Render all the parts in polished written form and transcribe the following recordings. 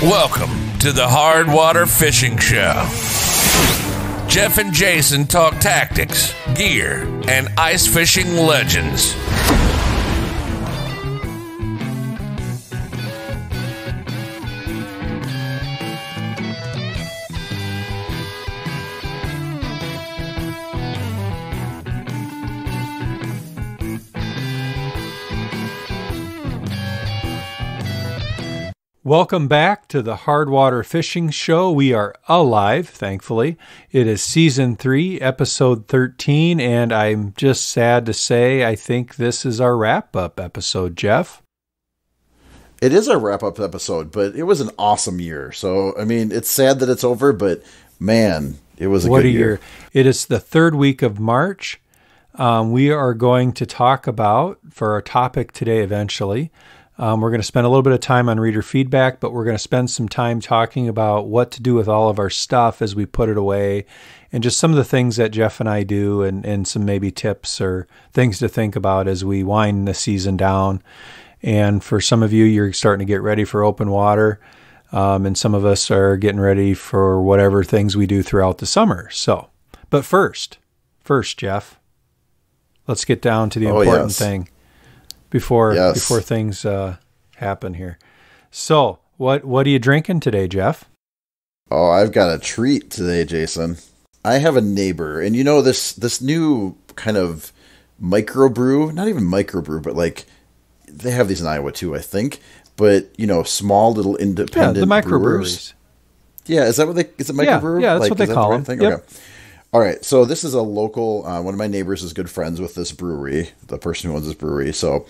Welcome to the Hard Water Fishing Show. Jeff and Jason talk tactics, gear, and ice fishing legends. Welcome back to the Hard Water Fishing Show. We are alive, thankfully. It is Season 3, Episode 13, and I'm just sad to say I think this is our wrap-up episode, Jeff. It is our wrap-up episode, but it was an awesome year. So, I mean, it's sad that it's over, but man, it was a good year. It is the third week of March. We are going to talk about, for our topic today eventually, we're going to spend a little bit of time on reader feedback, but we're going to spend some time talking about what to do with all of our stuff as we put it away, and just some of the things that Jeff and I do, and some maybe tips or things to think about as we wind the season down. And for some of you, you're starting to get ready for open water, and some of us are getting ready for whatever things we do throughout the summer. So, but first, Jeff, let's get down to the important thing. Before things happen here. So, what are you drinking today, Jeff? Oh, I've got a treat today, Jason. I have a neighbor, and you know this new kind of microbrew, not even microbrew, but like they have these in Iowa too, I think. But you know, small little independent the microbreweries. Brewers. Yeah, is it microbrew? Yeah, that's what they call them. Yep. Okay. All right, so this is a local, one of my neighbors is good friends with this brewery, the person who owns this brewery. So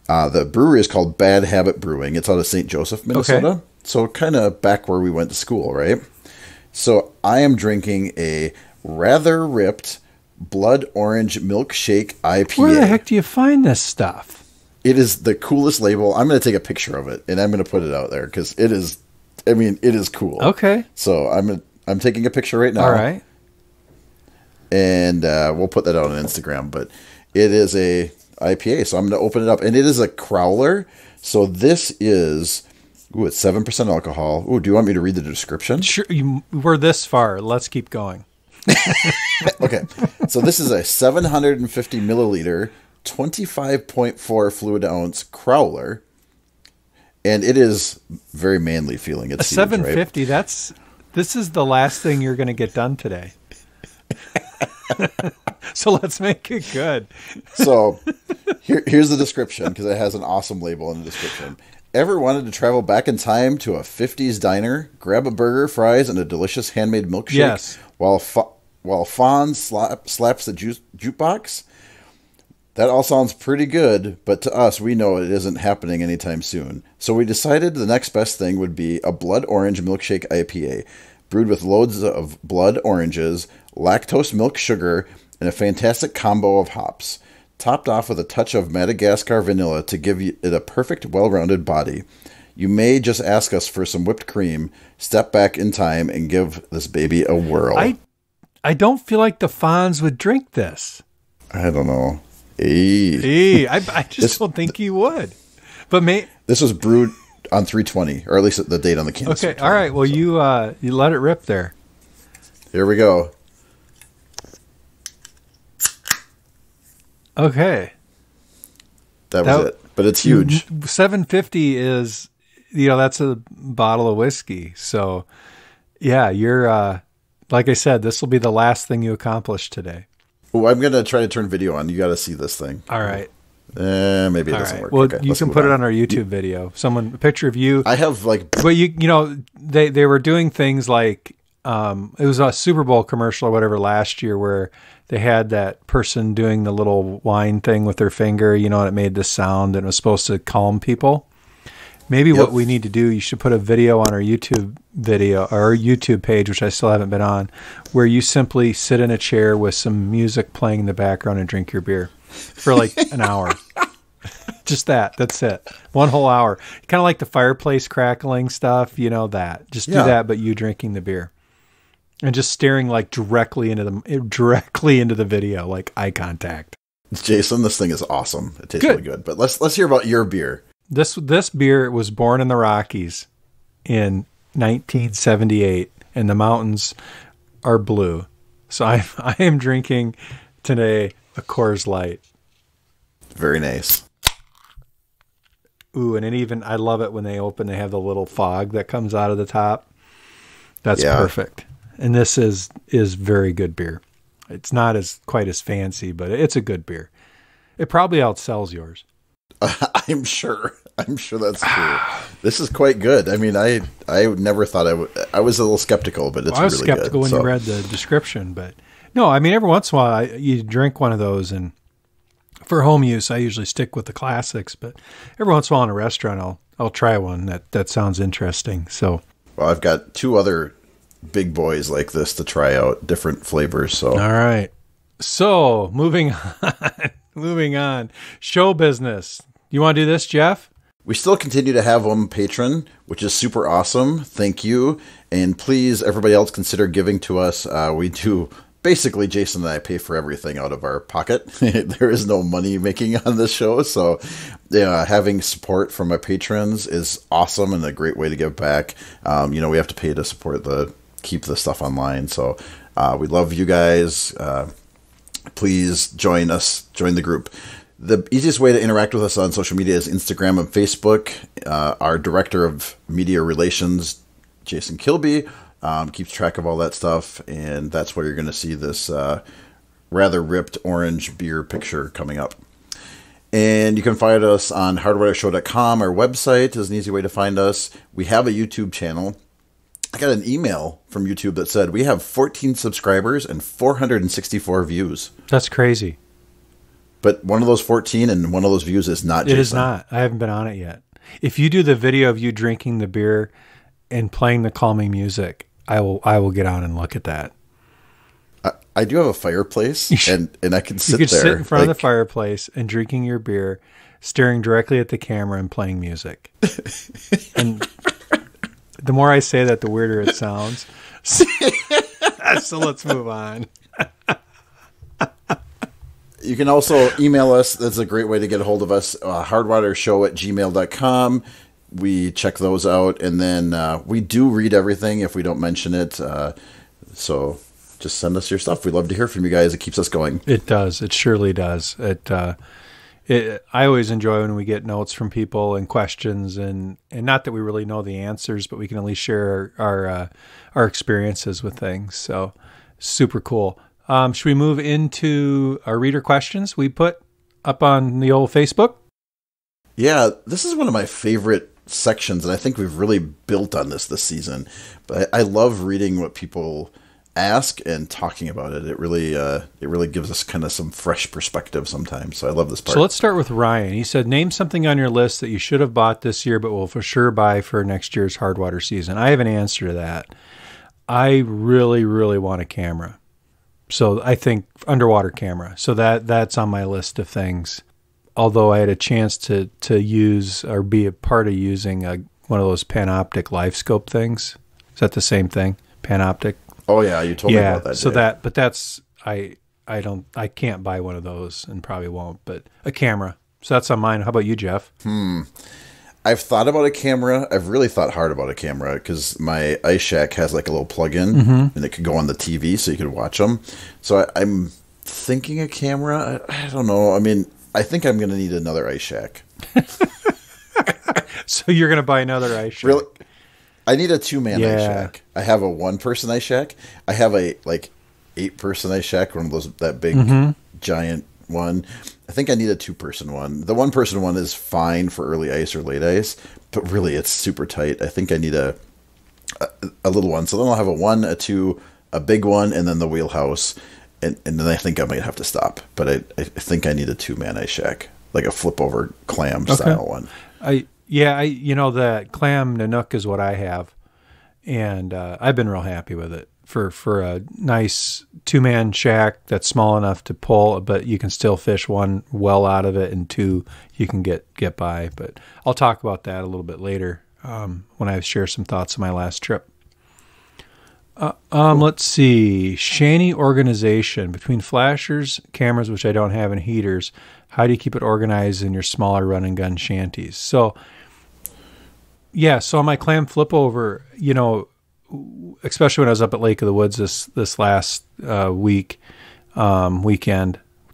the brewery is called Bad Habit Brewing. It's out of St. Joseph, Minnesota. Okay. So kind of back where we went to school, right? So I am drinking a Rather Ripped Blood Orange Milkshake IPA. Where the heck do you find this stuff? It is the coolest label. I'm going to take a picture of it, and I'm going to put it out there because it is cool. Okay. So I'm taking a picture right now. All right. And we'll put that out on Instagram. But it is a IPA, so I'm going to open it up. And it is a crowler. So this is, it's 7% alcohol. Ooh, do you want me to read the description? Sure. We're this far. Let's keep going. Okay. So this is a 750 milliliter, 25.4 fluid ounce crowler. And it is very manly feeling. It's a 750, right? This is the last thing you're going to get done today. So let's make it good. So here's the description, because it has an awesome label in the description. Ever wanted to travel back in time to a 50s diner, grab a burger, fries, and a delicious handmade milkshake? Yes. While Fawn slaps the jukebox? That all sounds pretty good, but to us, we know it isn't happening anytime soon. So we decided the next best thing would be a Blood Orange Milkshake IPA, brewed with loads of blood oranges, lactose milk sugar, and a fantastic combo of hops, topped off with a touch of Madagascar vanilla to give it a perfect, well-rounded body. You may just ask us for some whipped cream, step back in time, and give this baby a whirl. I don't feel like the Fonz would drink this. I don't know. I just don't think he would. But this was brewed on 3/20, or at least the date on the can. Okay, all right. Well, you let it rip there. Here we go. Okay. That was it. But it's huge. 750 is, that's a bottle of whiskey. So, yeah, you're, like I said, this will be the last thing you accomplish today. Oh, I'm going to try to turn video on. You got to see this thing. All right. Maybe it doesn't work. Well, okay, you can put it on our YouTube video. A picture of you. I have But they were doing things like, it was a Super Bowl commercial or whatever last year where they had that person doing the little wine thing with their finger, and it made this sound and it was supposed to calm people. Maybe what we need to do, you should put a video on our YouTube video or our YouTube page, which I still haven't been on, where you simply sit in a chair with some music playing in the background and drink your beer for like an hour. Just that's it. One whole hour. Kind of like the fireplace crackling stuff, that. Just do that, but you drinking the beer. And just staring like directly into the video, like eye contact. Jason, this thing is awesome. It tastes really good. But let's hear about your beer. This beer was born in the Rockies in 1978, and the mountains are blue. So I am drinking today a Coors Light. Very nice. Ooh, and I love it when they open, they have the little fog that comes out of the top. That's perfect. And this is very good beer. It's not quite as fancy, but it's a good beer. It probably outsells yours. I'm sure that's true. This is quite good. I mean, I never thought I was a little skeptical, but it's really good. I was skeptical when you read the description, but no, I mean, every once in a while you drink one of those, and for home use, I usually stick with the classics, but every once in a while in a restaurant, I'll try one that sounds interesting. So, well, I've got 2 other big boys like this to try out, different flavors. So, all right. So moving on, show business. You want to do this, Jeff? We still continue to have one patron, which is super awesome. Thank you. And please, everybody else, consider giving to us. We do, basically, Jason and I pay for everything out of our pocket. There is no money making on this show. So having support from our patrons is awesome and a great way to give back. We have to pay to keep the stuff online. So we love you guys. Please join the group. The easiest way to interact with us on social media is Instagram and Facebook. Our director of media relations, Jason Kilby, keeps track of all that stuff, and that's where you're going to see this rather ripped orange beer picture coming up. And you can find us on hardwatershow.com. Our website is an easy way to find us. We have a YouTube channel. I got an email from YouTube that said we have 14 subscribers and 464 views. That's crazy. But one of those 14 and one of those views is not Jason. It is not. I haven't been on it yet. If you do the video of you drinking the beer and playing the calming music, I will get on and look at that. I do have a fireplace, and I can sit there. You could sit in front of the fireplace and drinking your beer, staring directly at the camera and playing music. And the more I say that, the weirder it sounds. So let's move on. You can also email us. That's a great way to get a hold of us. hardwatershow@gmail.com. We check those out. And then we do read everything if we don't mention it. So just send us your stuff. We'd love to hear from you guys. It keeps us going. It does. It surely does. I always enjoy when we get notes from people and questions, and not that we really know the answers, but we can at least share our experiences with things. So super cool. Should we move into our reader questions we put up on the old Facebook? Yeah, this is one of my favorite sections, and I think we've really built on this season. But I love reading what people ask and talking about it. It really gives us kind of some fresh perspective sometimes. So I love this part. So let's start with Ryan. He said, name something on your list that you should have bought this year but will for sure buy for next year's Hardwater season. I have an answer to that. I really, really want a camera. So I think underwater camera. So that's on my list of things. Although I had a chance to use or be a part of using one of those Panoptic LiveScope things. Is that the same thing? Panoptic? Oh yeah, you told me about that. So that's I can't buy one of those and probably won't, but a camera. So that's on mine. How about you, Jeff? I've thought about a camera. I've really thought hard about a camera because my Ice Shack has like a little plug-in and it could go on the TV so you could watch them. So I'm thinking a camera. I don't know. I mean, I think I'm going to need another Ice Shack. So you're going to buy another Ice Shack? Really? I need a 2-man Ice Shack. I have a 1-person Ice Shack. I have a 8-person Ice Shack, one of those, that big giant one. I think I need a 2-person one. The 1-person one is fine for early ice or late ice, but really it's super tight. I think I need a little one. So then I'll have a 1, a 2, a big one, and then the wheelhouse. And then I think I might have to stop. But I think I need a 2-man Ice Shack, like a flip over clam style one. The clam Nanook is what I have, and I've been real happy with it for a nice 2-man shack that's small enough to pull, but you can still fish 1 well out of it, and 2 you can get by. But I'll talk about that a little bit later when I share some thoughts on my last trip. Let's see. Shanny organization between flashers, cameras, which I don't have, and heaters. How do you keep it organized in your smaller run and gun shanties? So Yeah, so on my clam flip over, especially when I was up at Lake of the Woods this last weekend,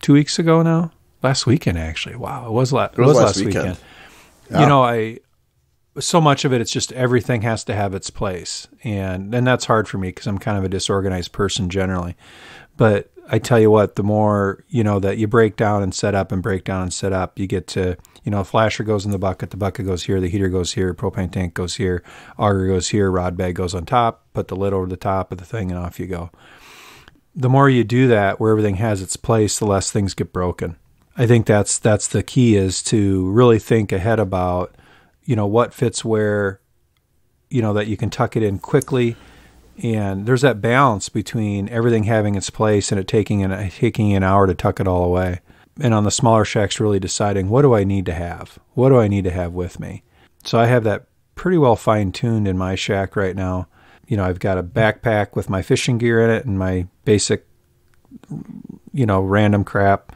2 weeks ago now, last weekend actually. Wow, it was last weekend. Yeah. So much of it, it's just everything has to have its place, and that's hard for me because I'm kind of a disorganized person generally. But I tell you what, the more that you break down and set up and break down and set up, you get to a flasher goes in the bucket goes here, the heater goes here, propane tank goes here, auger goes here, rod bag goes on top, put the lid over the top of the thing, and off you go. The more you do that, where everything has its place, the less things get broken. I think that's the key, is to really think ahead about what fits where, that you can tuck it in quickly. And there's that balance between everything having its place and it taking an hour to tuck it all away. And on the smaller shacks, really deciding, what do I need to have? What do I need to have with me? So I have that pretty well fine-tuned in my shack right now. I've got a backpack with my fishing gear in it and my basic, random crap.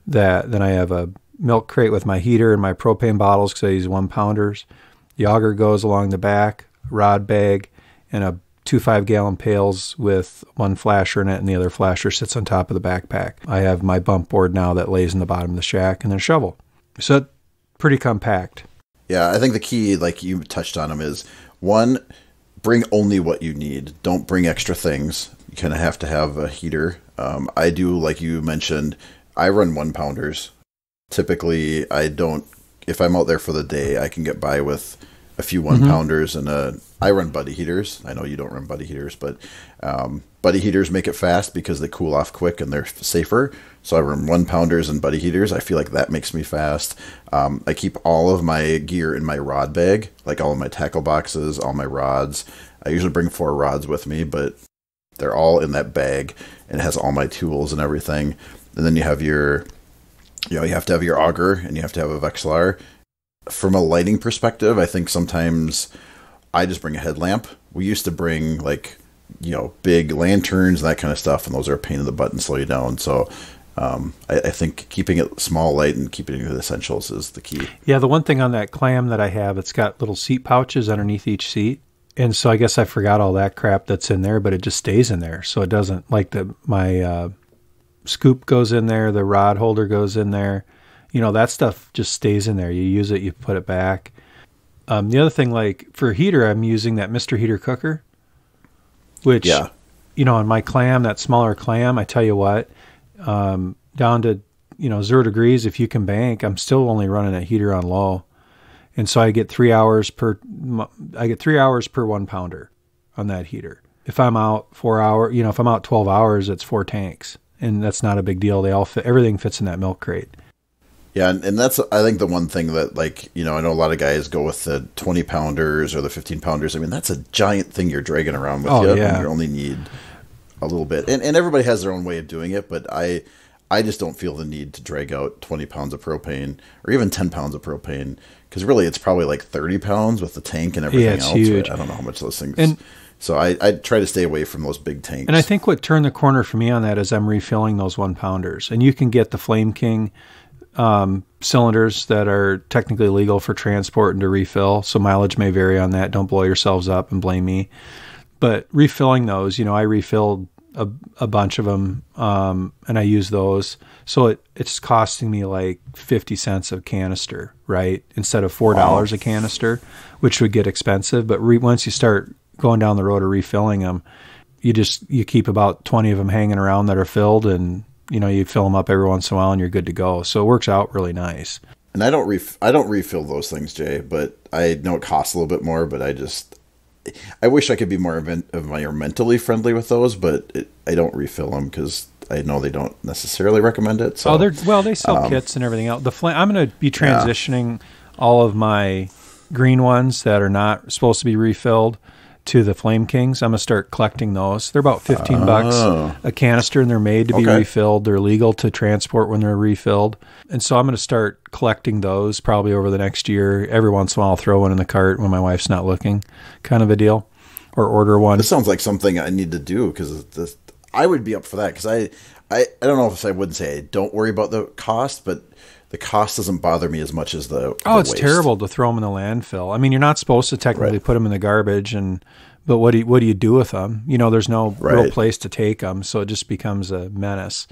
Then I have a milk crate with my heater and my propane bottles because I use 1-pounders. The auger goes along the back, rod bag, and a 2 5-gallon pails with one flasher in it, and the other flasher sits on top of the backpack. I have my bump board now that lays in the bottom of the shack, and then a shovel. So pretty compact. Yeah, I think the key, like you touched on them, is one, bring only what you need. Don't bring extra things. You kind of have to have a heater. I do, like you mentioned, I run 1-pounders. Typically, I don't. If I'm out there for the day, I can get by with a few 1-pounders and I run buddy heaters. I know you don't run buddy heaters, but buddy heaters make it fast because they cool off quick and they're safer. So I run 1-pounders and buddy heaters. I feel like that makes me fast. I keep all of my gear in my rod bag, like all of my tackle boxes, all my rods. I usually bring 4 rods with me, but they're all in that bag, and it has all my tools and everything. And then you have you have to have your auger and you have to have a Vexilar. From a lighting perspective, I think sometimes I just bring a headlamp. We used to bring big lanterns and that kind of stuff, and those are a pain in the butt and slow you down. So I think keeping it small, light, and keeping it essentials is the key. Yeah, the one thing on that clam that I have, it's got little seat pouches underneath each seat. And so I guess I forgot all that crap that's in there, but it just stays in there. So it doesn't, like my scoop goes in there, the rod holder goes in there. That stuff just stays in there. You use it, you put it back. The other thing, like for heater, I'm using that Mr. Heater cooker, which, on my clam, that smaller clam, I tell you what, down to, 0 degrees, if you can bank, I'm still only running a heater on low. And so I get 3 hours per 1-pounder on that heater. If I'm out 4 hours, if I'm out 12 hours, it's 4 tanks, and that's not a big deal. They all fit, everything fits in that milk crate. Yeah, and that's, I think, the one thing that, I know a lot of guys go with the 20-pounders or the 15-pounders. I mean, that's a giant thing you're dragging around with you. Yeah. And you only need a little bit. And everybody has their own way of doing it, but I just don't feel the need to drag out 20 pounds of propane or even 10 pounds of propane, because really it's probably like 30 pounds with the tank and everything else. Huge. Right? I don't know how much those things... So I try to stay away from those big tanks. And I think what turned the corner for me on that is I'm refilling those 1-pounders. And you can get the Flame King cylinders that are technically legal for transport and to refill. So mileage may vary on that. Don't blow yourselves up and blame me. But refilling those, I refilled a bunch of them, and I use those. So it's costing me like 50 cents a canister, right? Instead of $4 a canister, which would get expensive. But once you start going down the road of refilling them, you keep about 20 of them hanging around that are filled, and you fill them up every once in a while and you're good to go. So it works out really nice. And I don't refill those things, Jay, but I know it costs a little bit more, but I wish I could be more environmentally friendly with those, but I don't refill them because I know they don't necessarily recommend it. So they sell kits and everything else. I'm going to be transitioning all of my green ones that are not supposed to be refilled to the Flame Kings. I'm going to start collecting those. They're about $15 a canister, and they're made to be refilled. They're legal to transport when they're refilled. And so I'm going to start collecting those probably over the next year. Every once in a while, I'll throw one in the cart when my wife's not looking, kind of a deal, or order one. This sounds like something I need to do, because I would be up for that, because I don't know if I wouldn't say I don't worry about the cost, but the cost doesn't bother me as much as the it's waste. terrible to throw them in the landfill. I mean, you're not supposed to technically put them in the garbage, but what do you do with them? There's no real place to take them, so it just becomes a menace.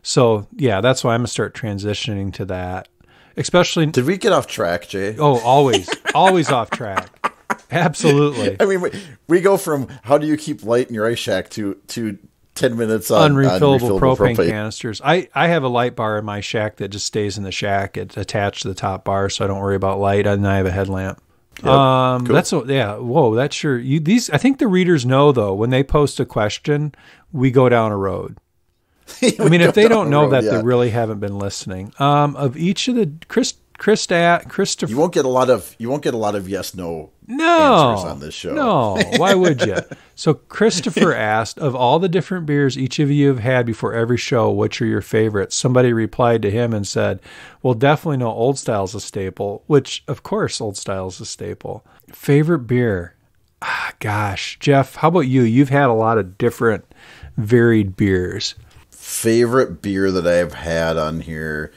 So yeah, that's why I'm gonna start transitioning to that. Especially, did we get off track, Jay? Oh, always off track. Absolutely. I mean, we go from how do you keep light in your ice shack to 10 minutes on unrefillable propane canisters. I have a light bar in my shack that just stays in the shack. It's attached to the top bar, so I don't worry about light. And I have a headlamp. Yep. Cool. Whoa, that's sure. I think the readers know though, when they post a question, we go down a road. I mean, if they don't know that, they really haven't been listening. Of each of the Christopher, you won't get a lot of yes no answers on this show. No, why would you? So Christopher asked, of all the different beers each of you have had before every show, which are your favorites? Somebody replied to him and said, well, definitely no, Old Style's a staple, which of course Old Style's a staple. Favorite beer? Gosh, Jeff, how about you? You've had a lot of different varied beers. Favorite beer that I've had on here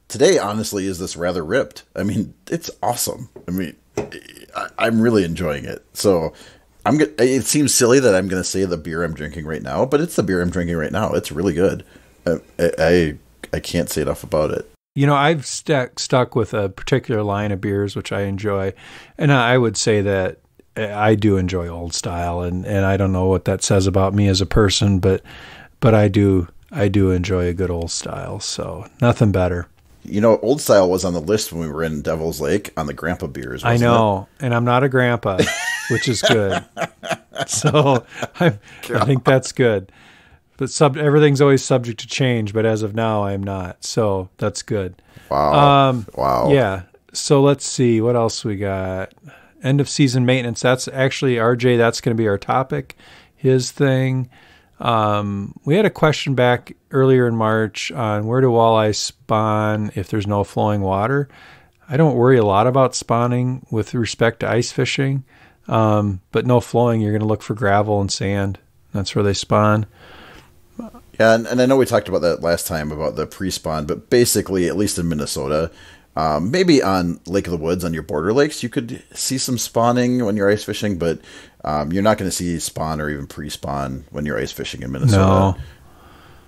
today, honestly, is this Rather Ripped. I mean, it's awesome. I mean, I'm really enjoying it. So it seems silly that I'm going to say the beer I'm drinking right now, but it's the beer I'm drinking right now. It's really good. I can't say enough about it. I've stuck with a particular line of beers, which I enjoy. And I would say that I do enjoy Old Style. And I don't know what that says about me as a person, but I do enjoy a good Old Style. So nothing better. Old Style was on the list when we were in Devil's Lake on the grandpa beers. I know, and I'm not a grandpa, which is good. So I think that's good. But everything's always subject to change, but as of now, I'm not. So that's good. Wow. Wow. Yeah. So let's see. What else we got? End of season maintenance. That's actually, RJ, that's going to be our topic. His thing. We had a question back earlier in March on where do walleyes spawn if there's no flowing water. I don't worry a lot about spawning with respect to ice fishing, but no flowing, you're going to look for gravel and sand. That's where they spawn. Yeah, and I know we talked about that last time about the pre-spawn, but basically, at least in Minnesota, maybe on Lake of the Woods on your border lakes, you could see some spawning when you're ice fishing, but you're not going to see spawn or even pre-spawn when you're ice fishing in Minnesota.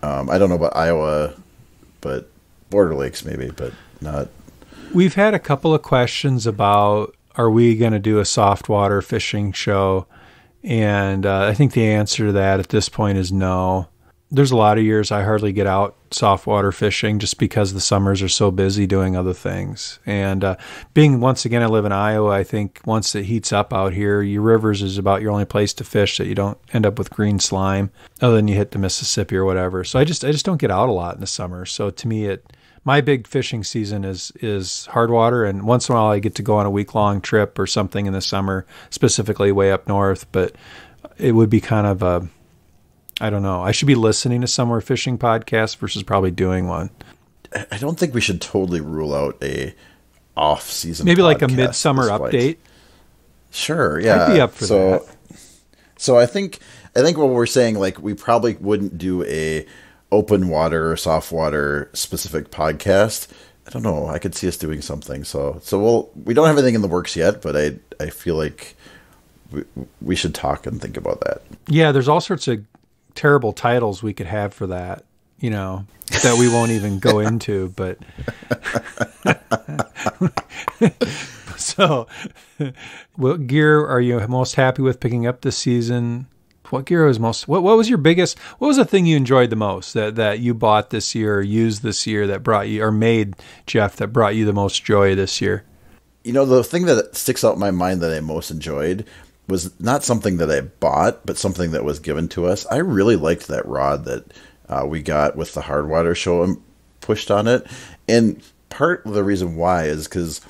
No. I don't know about Iowa, but border lakes maybe, but not. We've had a couple of questions about, are we going to do a soft water fishing show? And I think the answer to that at this point is no. There's a lot of years I hardly get out soft water fishing just because the summers are so busy doing other things. And once again, I live in Iowa, I think once it heats up out here, your rivers is about your only place to fish that you don't end up with green slime other than you hit the Mississippi or whatever. So I just don't get out a lot in the summer. So to me, my big fishing season is hard water. And once in a while I get to go on a week-long trip or something in the summer, specifically way up north. But it would be kind of I don't know. I should be listening to summer fishing podcasts versus probably doing one. I don't think we should totally rule out a off-season maybe like a podcast midsummer update. Sure, yeah. I'd be up for that. So I think what we're saying, like, we probably wouldn't do a open water or soft water specific podcast. I don't know. I could see us doing something. So we don't have anything in the works yet, but I feel like we should talk and think about that. Yeah, there's all sorts of terrible titles we could have for that, that we won't even go into, but so what gear are you most happy with picking up this season? What gear was what was your biggest, what was the thing you enjoyed the most that you bought this year or used this year that brought you, or made, Jeff, that brought you the most joy this year? The thing that sticks out in my mind that I most enjoyed was not something that I bought, but something that was given to us. I really liked that rod that we got with the hard water show pushed on it. And part of the reason why is because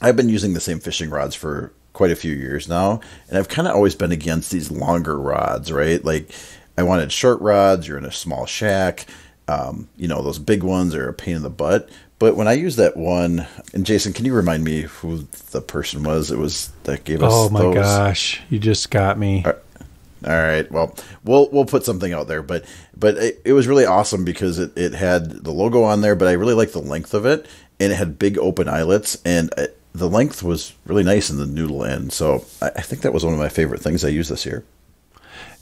I've been using the same fishing rods for quite a few years now, and I've kind of always been against these longer rods, right? Like, I wanted short rods, you're in a small shack, those big ones are a pain in the butt. But when I used that one, and Jason, can you remind me who the person was? It was that gave us those? Oh my gosh, you just got me. All right. Well, we'll put something out there, but it was really awesome because it had the logo on there, but I really liked the length of it, and it had big open eyelets, and the length was really nice in the noodle end. So I think that was one of my favorite things I used this year.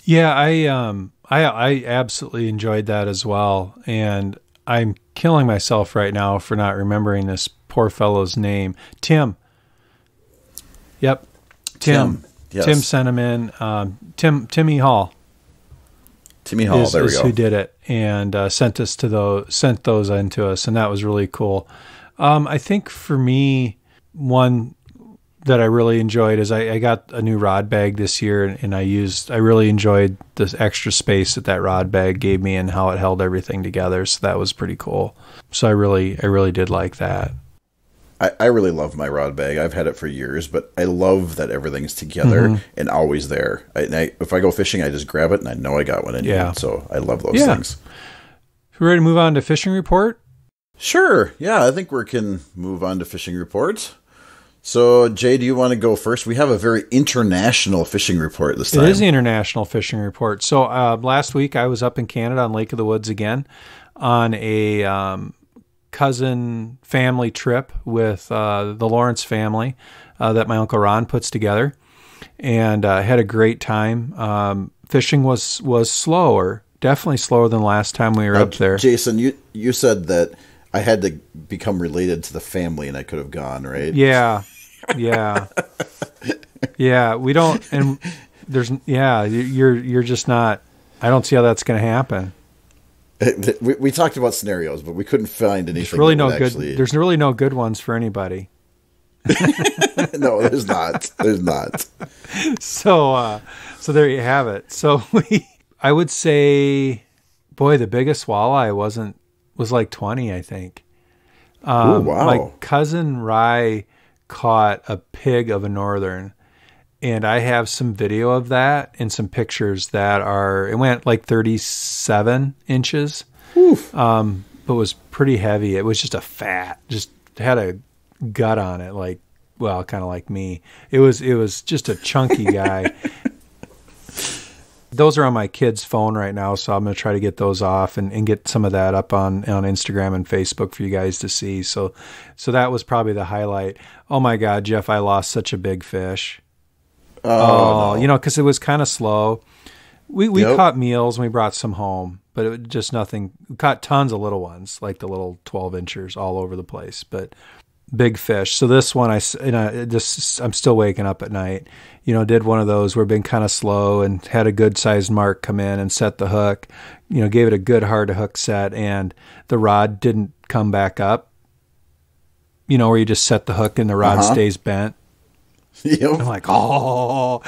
Yeah, I absolutely enjoyed that as well, and I'm killing myself right now for not remembering this poor fellow's name. Tim. Yep, Tim. Yes. Tim sent him in. Timmy Hall. Timmy Hall, there we is go. who did it, and sent those into us, and that was really cool. I think for me, one that I really enjoyed is I got a new rod bag this year, and I really enjoyed the extra space that rod bag gave me and how it held everything together. So that was pretty cool. So I really did like that. I really love my rod bag. I've had it for years, but I love that everything's together and always there. If I go fishing, I just grab it and I know I got what I need. Yeah. So I love those things. We ready to move on to fishing report? Sure. Yeah, I think we can move on to fishing report. So, Jay, do you want to go first? We have a very international fishing report this time. It is the international fishing report. So last week I was up in Canada on Lake of the Woods again on a cousin family trip with the Lawrence family that my Uncle Ron puts together, and had a great time. Fishing was slower, definitely slower than last time we were up there. Jason, you said that I had to become related to the family and I could have gone, right? Yeah. Yeah, we don't, and you're just not, I don't see how that's going to happen. We talked about scenarios, but we couldn't find anything. There's really no good ones for anybody. No, there's not. There's not. So there you have it. So I would say, boy, the biggest walleye was like 20, I think. Oh, wow. My cousin Rye caught a pig of a northern, and I have some video of that and some pictures it went like 37 inches. But was pretty heavy. It was just just had a gut on it, kind of like me. It was just a chunky guy. Those are on my kid's phone right now, so I'm going to try to get those off and get some of that up on Instagram and Facebook for you guys to see. So that was probably the highlight. Oh my God, Jeff, I lost such a big fish. Oh, no. Because it was kind of slow. We caught meals and we brought some home, but it was just nothing. We caught tons of little ones, like the little 12 inchers all over the place, but big fish. So this one, I'm still waking up at night. Did one of those where been kind of slow and had a good sized mark come in and set the hook. Gave it a good hard hook set, and the rod didn't come back up. Where you just set the hook and the rod stays bent. Yep. I'm like, so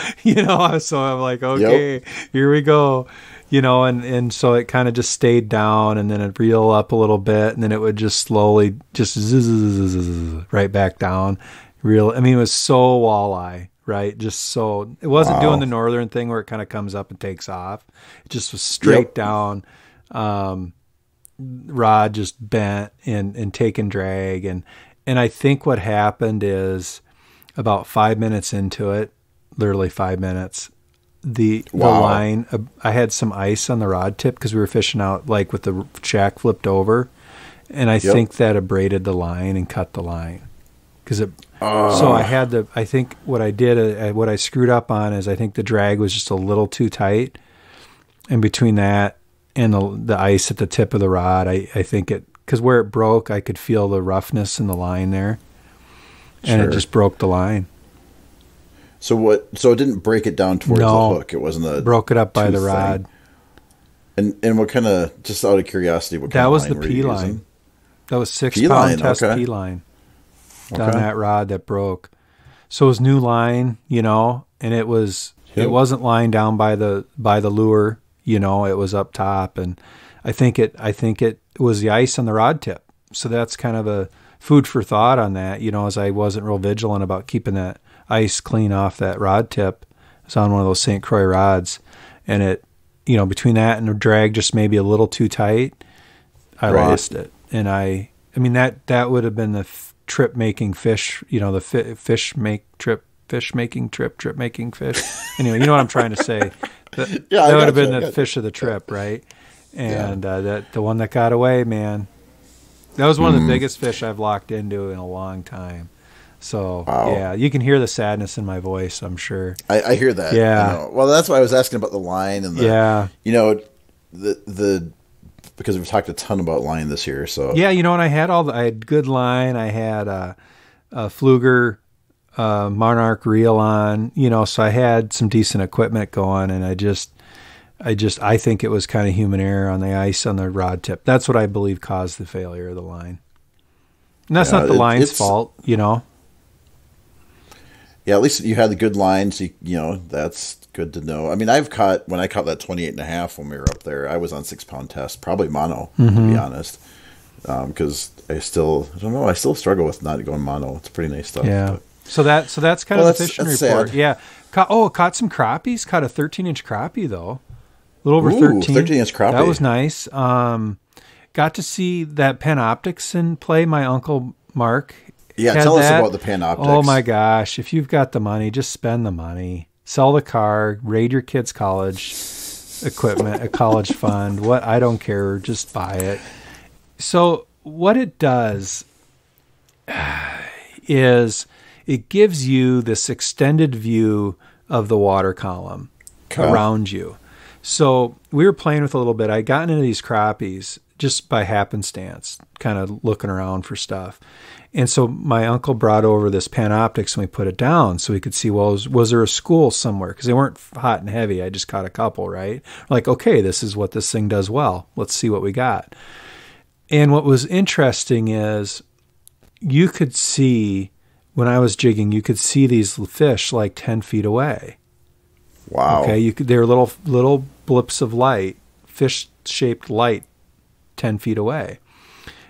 I'm like, okay, Here we go. And so it kind of just stayed down, and then it'd reel up a little bit, and then it would just slowly just zzz, right back down. It was so walleye, right? Just so, it wasn't doing the northern thing where it kind of comes up and takes off. It just was straight down. Rod just bent and taking drag. And I think what happened is about 5 minutes into it, literally 5 minutes, the line, I had some ice on the rod tip because we were fishing out with the shack flipped over, and I think that abraded the line and cut the line so I think what I did, what I screwed up on is I think the drag was just a little too tight, and between that and the ice at the tip of the rod, I think because where it broke, I could feel the roughness in the line there, and it just broke the line. So it didn't break it down towards the hook. It wasn't broke it up by the rod. And what kind of, just out of curiosity, what kind that of was line the were P you line. using? That was 6 pound test P line on that rod that broke. So it was new line, and it wasn't lying down by the lure, it was up top, and I think it was the ice on the rod tip. So that's kind of a food for thought on that, as I wasn't real vigilant about keeping that ice clean off that rod tip. It's on one of those St. Croix rods, and it, between that and the drag just maybe a little too tight, I lost it. And that would have been the trip making fish, the fish making fish. Anyway, you know what I'm trying to say. That would have been the fish of the trip, right? And that the one that got away, man. That was one of the biggest fish I've locked into in a long time. So, yeah, you can hear the sadness in my voice, I'm sure. I hear that. Yeah. Well, that's why I was asking about the line and the, because we've talked a ton about line this year. So yeah, and I had good line. I had a Fluger Monarch reel on, so I had some decent equipment going, and I think it was kind of human error on the ice on the rod tip. That's what I believe caused the failure of the line. And that's not the line's fault, Yeah, at least you had the good lines. That's good to know. I mean, when I caught that 28.5 when we were up there, I was on 6-pound test, probably mono, to be honest. Because I still struggle with not going mono. It's pretty nice stuff. Yeah. But. So that's kind of the fishing report. Sad. Yeah. Caught some crappies. Caught a 13-inch crappie though. A little over 13. 13-inch crappie. That was nice. Got to see that Panoptics in play. My uncle Mark. Yeah, tell us about the Panoptics. Oh my gosh! If you've got the money, just spend the money. Sell the car. Raid your kids' college equipment, a college fund. I don't care. Just buy it. So what it does is it gives you this extended view of the water column around you. So we were playing with a little bit. I'd gotten into these crappies just by happenstance, kind of looking around for stuff. And so my uncle brought over this Panoptics and we put it down so we could see, was there a school somewhere? Because they weren't hot and heavy. I just caught a couple, right? Like, okay, this is what this thing does well. Let's see what we got. And what was interesting is you could see, when I was jigging, you could see these fish like 10 feet away. Wow. Okay, they were little blips of light, fish-shaped light 10 feet away.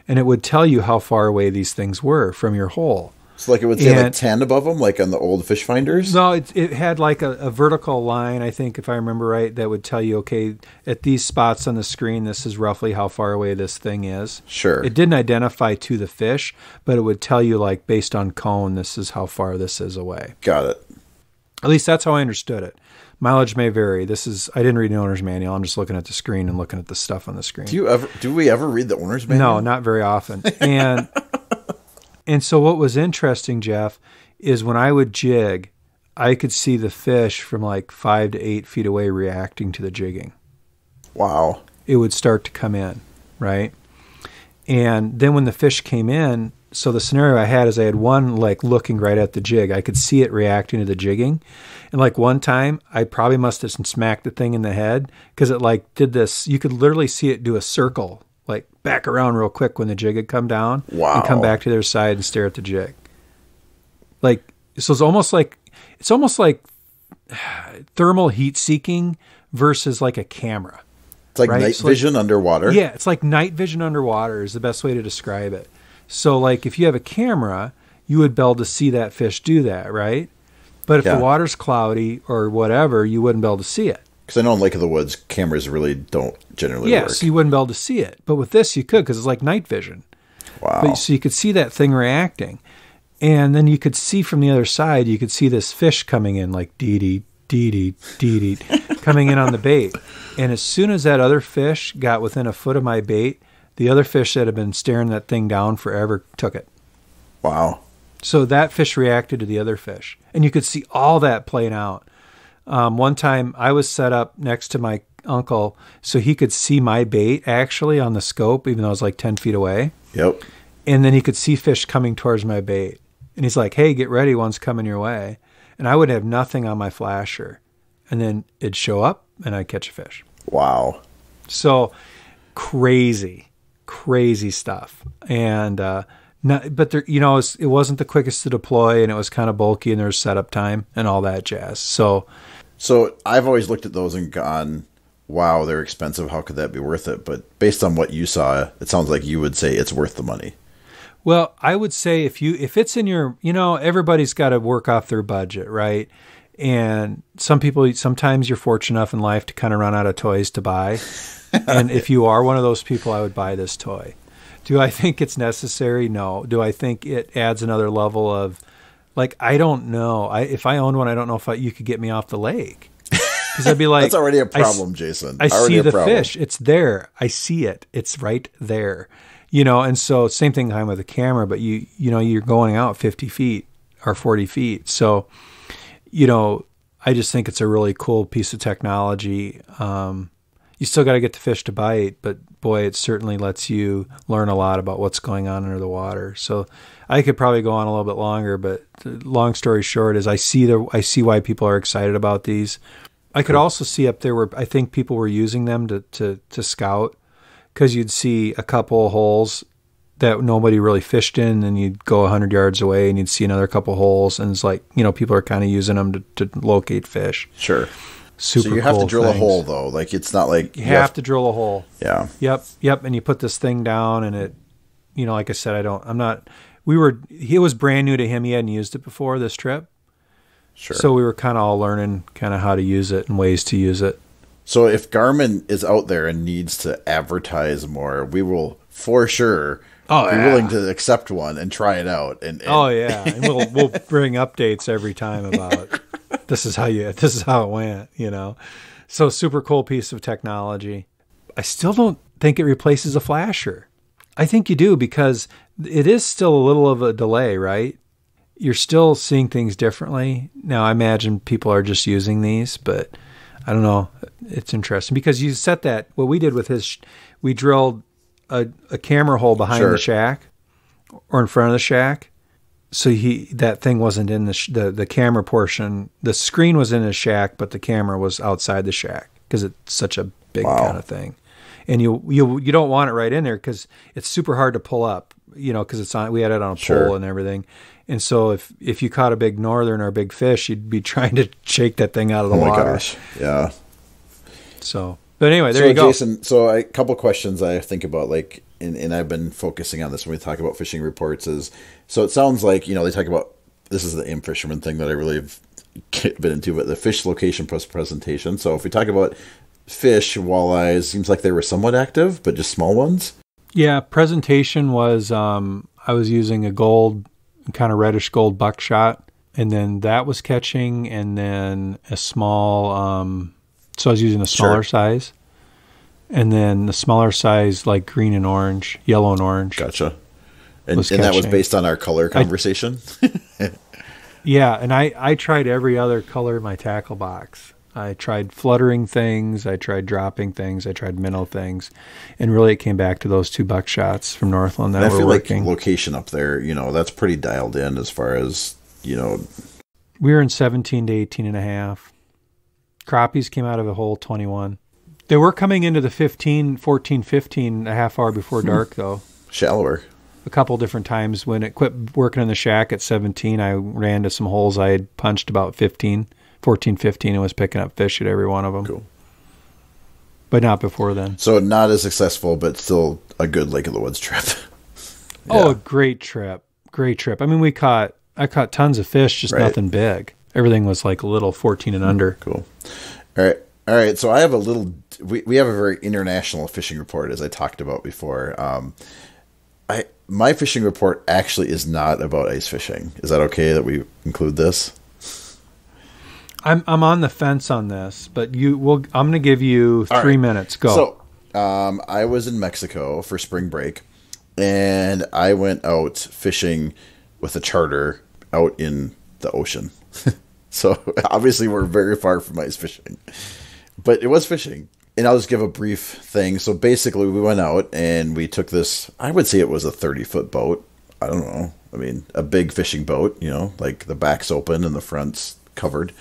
And it would tell you how far away these things were from your hole. So like it would say like 10 above them, like on the old fish finders? No, it had like a vertical line, I think, if I remember right, that would tell you, okay, at these spots on the screen, this is roughly how far away this thing is. Sure. It didn't identify to the fish, but it would tell you, like, based on cone, this is how far this is away. Got it. At least that's how I understood it. Mileage may vary. I didn't read the owner's manual. I'm just looking at the screen and looking at the stuff on the screen. Do we ever read the owner's manual? No, not very often. And so what was interesting, Jeff, is when I would jig, I could see the fish from like 5 to 8 feet away reacting to the jigging. Wow. It would start to come in, right? And then when the fish came in, so the scenario I had is I had one like looking right at the jig. I could see it reacting to the jigging. And like one time, I probably must have smacked the thing in the head because it like did this. You could literally see it do a circle, like back around real quick when the jig had come down. Wow. And come back to their side and stare at the jig. Like, so it's almost like thermal heat seeking versus like a camera. It's like night vision underwater. Yeah, it's like night vision underwater is the best way to describe it. So like if you have a camera, you would be able to see that fish do that, right? But if the water's cloudy or whatever, you wouldn't be able to see it. Because I know in Lake of the Woods, cameras really don't generally work. So you wouldn't be able to see it. But with this, you could because it's like night vision. Wow. So you could see that thing reacting. And then you could see from the other side, you could see this fish coming in like dee-dee, dee-dee, dee-dee, coming in on the bait. And as soon as that other fish got within a foot of my bait, the other fish that had been staring that thing down forever took it. Wow. So that fish reacted to the other fish. And you could see all that playing out. One time I was set up next to my uncle so he could see my bait actually on the scope, even though I was like 10 feet away. Yep. And then he could see fish coming towards my bait. And he's like, hey, get ready, one's coming your way. And I would have nothing on my flasher. And then it'd show up and I'd catch a fish. Wow. So crazy stuff. And, but there, it wasn't the quickest to deploy and it was kind of bulky and there was setup time and all that jazz. So I've always looked at those and gone, wow, they're expensive. How could that be worth it? But based on what you saw, it sounds like you would say it's worth the money. Well, I would say if it's in your, everybody's got to work off their budget, right? And sometimes you're fortunate enough in life to kind of run out of toys to buy. And if you are one of those people, I would buy this toy. Do I think it's necessary? No. Do I think it adds another level of, like, I don't know. If I owned one, I don't know if you could get me off the lake. Because I'd be like, that's already a problem, Jason. I see the fish. It's there. I see it. It's right there. And so same thing with the camera, but you're going out 50 feet or 40 feet. So, I just think it's a really cool piece of technology. You still got to get the fish to bite, but boy, it certainly lets you learn a lot about what's going on under the water. So I could probably go on a little bit longer, but long story short is I see why people are excited about these. I could also see up there where I think people were using them to scout, because you'd see a couple of holes that nobody really fished in, and you'd go 100 yards away and you'd see another couple holes, and it's like, people are kind of using them to locate fish. Sure. Super So you have cool to drill things. a hole, though. Like, it's not like... You have to drill a hole. Yeah. Yep. And you put this thing down, and it, like I said, it was brand new to him. He hadn't used it before this trip. Sure. So we were kind of all learning kind of how to use it and ways to use it. So if Garmin is out there and needs to advertise more, we will for sure be willing to accept one and try it out. And and we'll bring updates every time about this is how it went. So super cool piece of technology. I still don't think it replaces a flasher. I think you do, because it is still a little of a delay, right? You're still seeing things differently. Now, I imagine people are just using these, but I don't know. It's interesting because you set that, what we did with we drilled a camera hole behind the shack or in front of the shack. So that thing wasn't in the camera portion. The screen was in his shack, but the camera was outside the shack because it's such a big kind of thing. And you don't want it right in there because it's super hard to pull up, because it's on. We had it on a pole and everything. And so if you caught a big northern or a big fish, you'd be trying to shake that thing out of the water. Oh my gosh, yeah. So, but anyway, there you go. Jason, so a couple questions I think about, like, and I've been focusing on this when we talk about fishing reports is, so it sounds like, they talk about, this is the aim fisherman thing that I really have been into, but the fish location plus presentation. So if we talk about fish, walleyes, seems like they were somewhat active, but just small ones. Yeah, presentation was, I was using a gold, kind of reddish gold buckshot, and then that was catching, and then a small, so I was using a smaller size, and then the smaller size, like green and orange, yellow and orange. Gotcha. And that was based on our color conversation? Yeah, and I tried every other color in my tackle box. I tried fluttering things, I tried dropping things, I tried minnow things, and really it came back to those two buckshots from Northland that were working. Like location up there, that's pretty dialed in as far as, We were in 17 to 18 and a half. Crappies came out of a hole 21. They were coming into the 14, 15 a half hour before dark, though. Shallower. A couple different times. When it quit working in the shack at 17, I ran to some holes I had punched about 14, 15, and was picking up fish at every one of them. Cool. But not before then. So not as successful, but still a good Lake of the Woods trip. Oh, a great trip. Great trip. I mean, I caught tons of fish, just nothing big. Everything was like a little 14 and under. Cool. All right. So I have we have a very international fishing report, as I talked about before. My fishing report actually is not about ice fishing. Is that okay that we include this? I'm on the fence on this, but I'm going to give you 3 minutes. Go. So, I was in Mexico for spring break, and I went out fishing with a charter out in the ocean. So obviously we're very far from ice fishing, but it was fishing. And I'll just give a brief thing. So basically we went out and we took this, I would say it was a 30-foot boat. I don't know. I mean, a big fishing boat, like the back's open and the front's covered.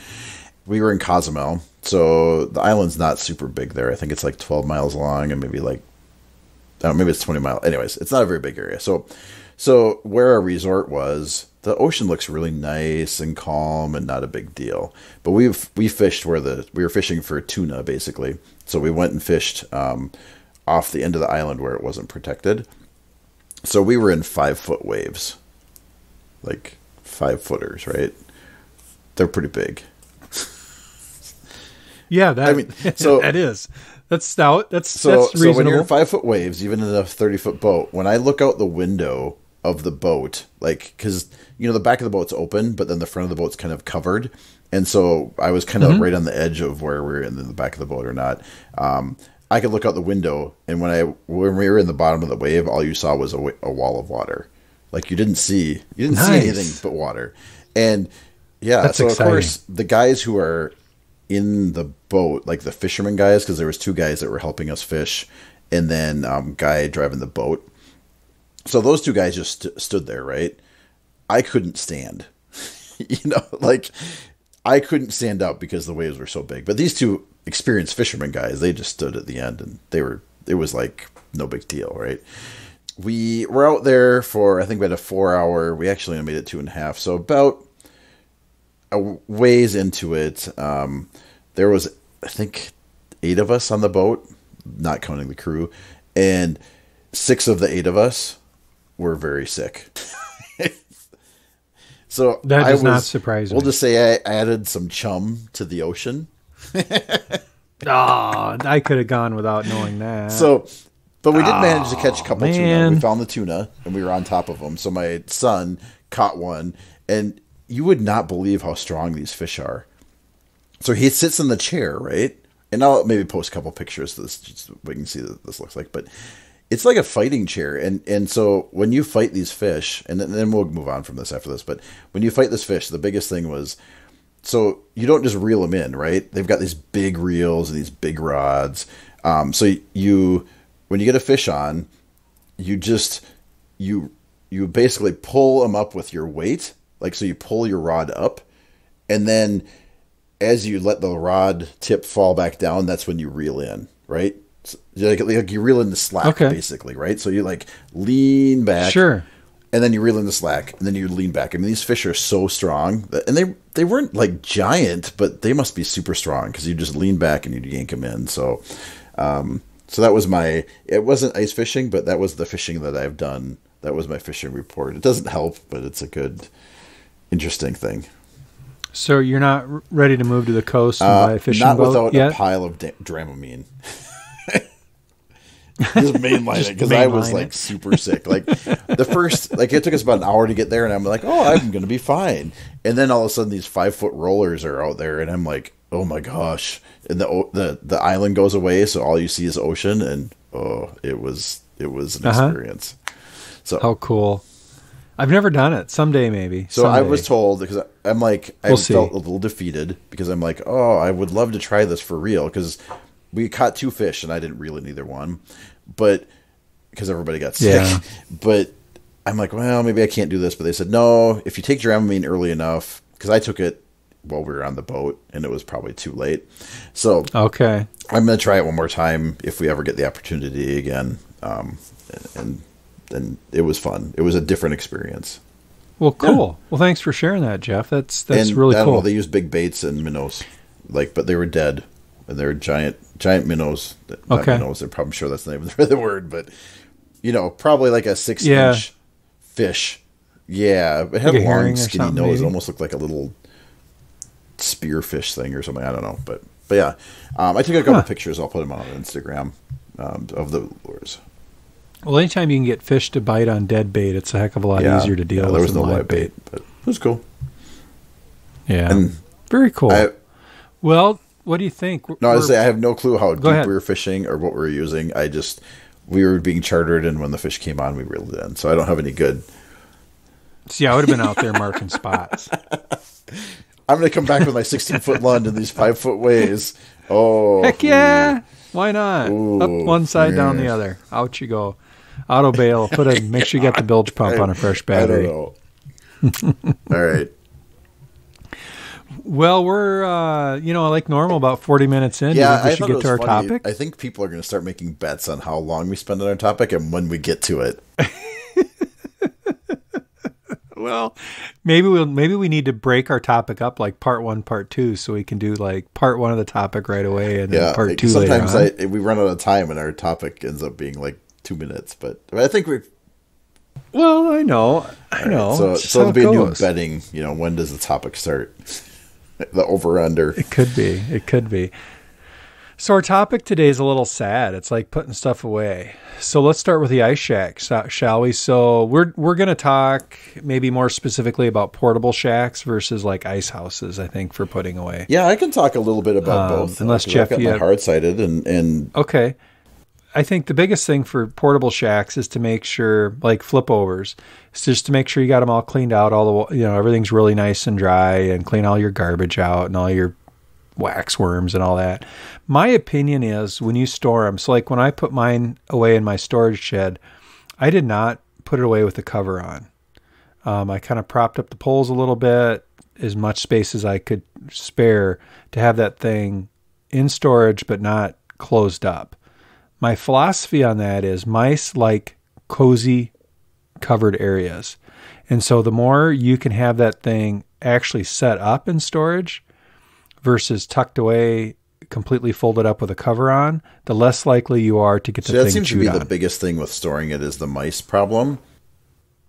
We were in Cozumel. So the island's not super big there. I think it's like 12 miles long and maybe maybe it's 20 miles. Anyways, it's not a very big area. So where our resort was, the ocean looks really nice and calm and not a big deal. But we fished we were fishing for tuna, basically. So we went and fished off the end of the island where it wasn't protected. So we were in 5-foot waves, like 5-footers, right? They're pretty big. Yeah, that is. That's stout. That's reasonable. So when you're in 5-foot waves, even in a 30-foot boat, when I look out the window of the boat, like, because the back of the boat's open, but then the front of the boat's kind of covered, and so I was kind of right on the edge of where we're in the back of the boat or not. I could look out the window, and when we were in the bottom of the wave, all you saw was a wall of water. Like you didn't see anything but water. And yeah, That's so exciting. of course the guys who are in the boat, like the fishermen guys, because there was 2 guys that were helping us fish, and then guy driving the boat. So those 2 guys just stood there, right? I couldn't stand, like I couldn't stand up because the waves were so big. But these 2 experienced fishermen guys, they just stood at the end, and it was like no big deal, right? We were out there for, I think we had a 4-hour, we actually only made it 2.5. So about a ways into it, there was, I think, 8 of us on the boat, not counting the crew, and 6 of the 8 of us were very sick. So that does not surprise me. We'll just say I added some chum to the ocean. I could have gone without knowing that. So, but we did manage to catch a couple tuna. man. We found the tuna, and we were on top of them. So my son caught one, and you would not believe how strong these fish are. So he sits in the chair, right? And I'll maybe post a couple pictures of this just so we can see what this looks like. But it's like a fighting chair. And so when you fight these fish, and then we'll move on from this after this, but when you fight this fish, the biggest thing was, so you don't just reel them in, right? They've got these big reels and these big rods. So when you get a fish on, you basically pull them up with your weight. Like, so you pull your rod up, and then as you let the rod tip fall back down, that's when you reel in, right? So, like you reel in the slack, basically, right? So you like lean back, sure, and then you reel in the slack, and then you lean back. I mean, these fish are so strong, and they weren't like giant, but they must be super strong because you just lean back and you yank them in. So, so that was it wasn't ice fishing, but that was the fishing that I've done. That was my fishing report. It doesn't help, but it's a good, interesting thing. So you're not ready to move to the coast and buy a fishing boat Not without yet? a pile of Dramamine. Just mainline it because I was like super sick. Like the first, like it took us about an hour to get there, and I'm like, oh, I'm gonna be fine. And then all of a sudden, these 5-foot rollers are out there, and I'm like, oh my gosh! And the island goes away, so all you see is ocean, and it was an experience. So how cool! I've never done it. Someday, maybe. So I was told, because I'm like, I felt a little defeated because I'm like, oh, I would love to try this for real, because we caught 2 fish and I didn't reel in either one, but because everybody got sick. Yeah. But I'm like, well, maybe I can't do this. But they said, no, if you take Dramamine early enough, because I took it while we were on the boat and it was probably too late. So okay, I'm going to try it one more time if we ever get the opportunity again. And it was fun. It was a different experience. Well, cool. Yeah. Well, thanks for sharing that, Jeff. That's really cool. They used big baits and minnows, but they were dead, and they were giant minnows. Not minnows. I'm sure that's the name of the word, but probably like a 6-inch fish. Yeah, it had a long, skinny nose. Maybe. It almost looked like a little spearfish thing or something. I don't know, but yeah, I took a couple pictures. I'll put them on Instagram of the lures. Well, anytime you can get fish to bite on dead bait, it's a heck of a lot easier to deal with. There was no live bait, but it was cool. Yeah, and very cool. Well, what do you think? I have no clue how deep we were fishing or what we were using. We were being chartered, and when the fish came on, we reeled it in. So I don't have any good. See, I would have been out there marking spots. I'm going to come back with my 16-foot Lund in these 5-foot waves. Oh, heck yeah! Why not? Up one side, down the other. Out you go. Auto bail. Make sure you get the bilge pump on a fresh battery. I don't know. All right. Well, we're like normal, about 40 minutes in. Yeah, we should get to our topic. I think people are going to start making bets on how long we spend on our topic and when we get to it. Well, maybe we need to break our topic up like part 1, part 2, so we can do like part 1 of the topic right away and then part 2 later on. Sometimes we run out of time and our topic ends up being like 2 minutes, but I think we. Well, I know. So it'll be a new betting. When does the topic start? The over under. It could be. So our topic today is a little sad. It's like putting stuff away. So let's start with the ice shack, shall we? So we're going to talk maybe more specifically about portable shacks versus like ice houses, I think, for putting away. Yeah, I can talk a little bit about both. Unless Jeff, I've got my hard-sided and okay. I think the biggest thing for portable shacks is to make sure, like flip overs, is just to make sure you got them all cleaned out, everything's really nice and dry, and clean all your garbage out and all your wax worms and all that. My opinion is when you store them, so like when I put mine away in my storage shed, I did not put it away with the cover on. I kind of propped up the poles a little bit, as much space as I could spare to have that thing in storage but not closed up. My philosophy on that is mice like cozy covered areas. And so the more you can have that thing actually set up in storage versus tucked away, completely folded up with a cover on, the less likely you are to get the thing chewed on. That seems to be the biggest thing with storing it is the mice problem.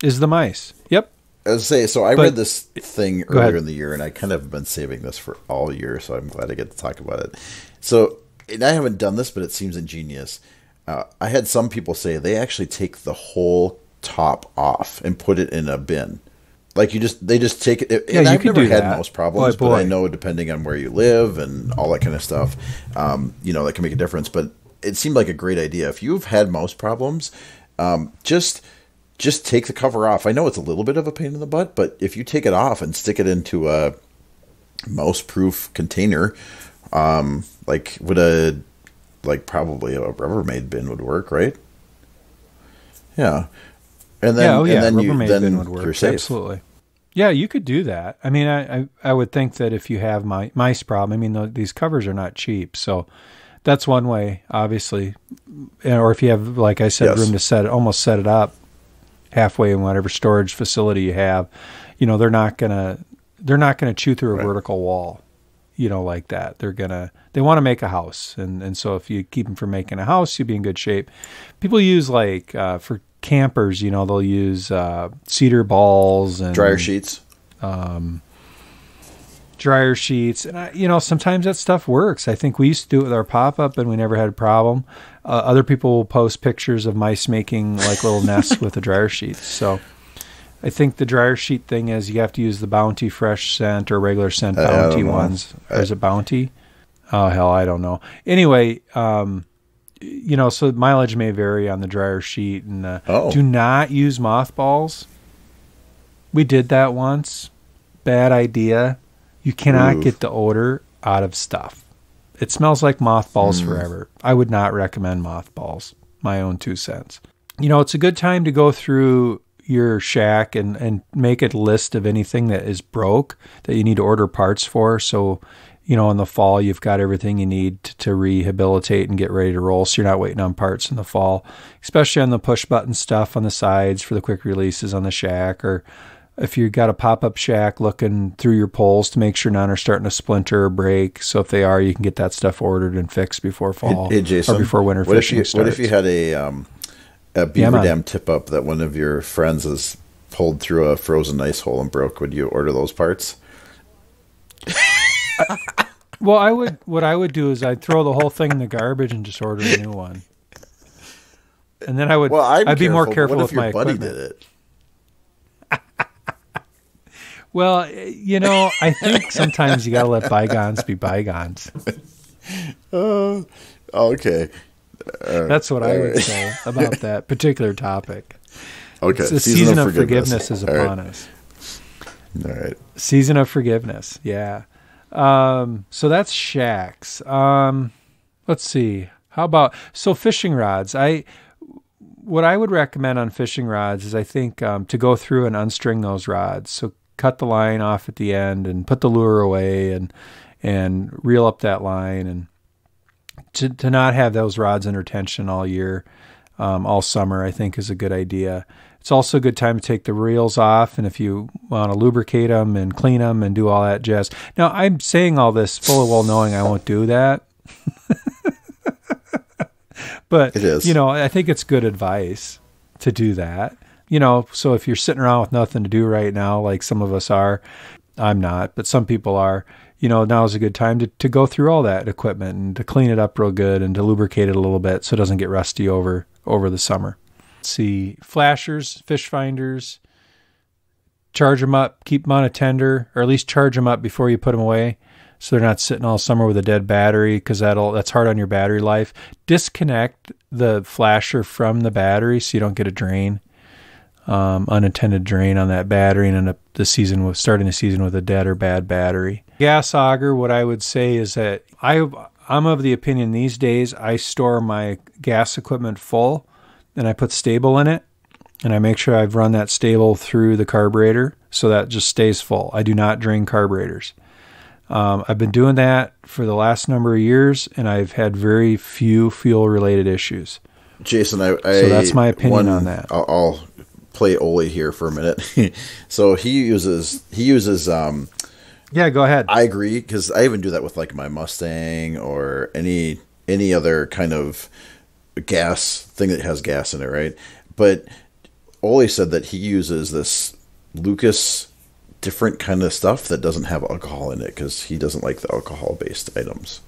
Is the mice. Yep. I read this thing earlier in the year, and I kind of have been saving this for all year, so I'm glad I get to talk about it. So, and I haven't done this, but it seems ingenious. I had some people say they actually take the whole top off and put it in a bin. Like they just take it. Yeah, and you I've can never do had that. most problems, but I know depending on where you live and all that kind of stuff, that can make a difference. But it seemed like a great idea. If you've had mouse problems, just take the cover off. I know it's a little bit of a pain in the butt, but if you take it off and stick it into a mouse-proof container, probably a Rubbermaid bin would work, right? Yeah. And then, Rubbermaid bin would work. You're safe. Absolutely. Yeah, you could do that. I mean, I would think that if you have mice problem, I mean, these covers are not cheap, so that's one way, obviously. Or if you have, like I said, room to almost set it up halfway in whatever storage facility you have, they're not gonna chew through a vertical wall, like that. They want to make a house, and so if you keep them from making a house, you'll be in good shape. People use for campers, they'll use cedar balls and dryer sheets. And sometimes that stuff works. I think we used to do it with our pop-up and we never had a problem. Other people will post pictures of mice making like little nests with the dryer sheets. So I think the dryer sheet thing is you have to use the Bounty Fresh scent or regular scent Bounty ones. Or is it Bounty? Oh, hell, I don't know. Anyway, so mileage may vary on the dryer sheet. And do not use mothballs. We did that once. Bad idea. You cannot get the odor out of stuff. It smells like mothballs forever. I would not recommend mothballs. My own 2 cents. It's a good time to go through your shack and make a list of anything that is broke that you need to order parts for. So, in the fall, you've got everything you need to rehabilitate and get ready to roll. So you're not waiting on parts in the fall, especially on the push button stuff on the sides for the quick releases on the shack, or if you've got a pop-up shack, looking through your poles to make sure none are starting to splinter or break. So if they are, you can get that stuff ordered and fixed before fall. Hey Jason, or before winter fishing starts. What if you had a beaver dam tip-up that one of your friends has pulled through a frozen ice hole and broke? Would you order those parts? Well, what I would do is I'd throw the whole thing in the garbage and just order a new one. And then I'd be more careful with my equipment. What if your buddy did it? Well, I think sometimes you got to let bygones be bygones. Okay. That's what I would say about that particular topic. Okay. The season of forgiveness is upon us. All right. Season of forgiveness. Yeah. So that's shacks. Let's see. How about fishing rods? What I would recommend on fishing rods is I think to go through and unstring those rods. So cut the line off at the end and put the lure away and reel up that line, and to not have those rods under tension all year, all summer, I think is a good idea. It's also a good time to take the reels off, and if you want to lubricate them and clean them and do all that jazz. Now, I'm saying all this full well knowing I won't do that. But, it is. I think it's good advice to do that. So if you're sitting around with nothing to do right now, like some of us are, I'm not, but some people are, now is a good time to go through all that equipment and to clean it up real good and to lubricate it a little bit so it doesn't get rusty over the summer. Let's see, flashers, fish finders, charge them up, keep them on a tender, or at least charge them up before you put them away so they're not sitting all summer with a dead battery, because that's hard on your battery life. Disconnect the flasher from the battery so you don't get a drain, unintended drain on that battery, and end up starting the season with a dead or bad battery. Gas auger, what I would say is that I'm of the opinion these days I store my gas equipment full and I put stable in it, and I make sure I've run that stable through the carburetor so that just stays full. I do not drain carburetors. I've been doing that for the last number of years, and I've had very few fuel-related issues. Jason, so that's my opinion on that. I'll play Ole here for a minute. So he uses. Yeah, go ahead. I agree, because I even do that with like my Mustang or any other kind of gas thing that has gas in it, right? But Ole said that he uses this Lucas different kind of stuff that doesn't have alcohol in it because he doesn't like the alcohol-based items.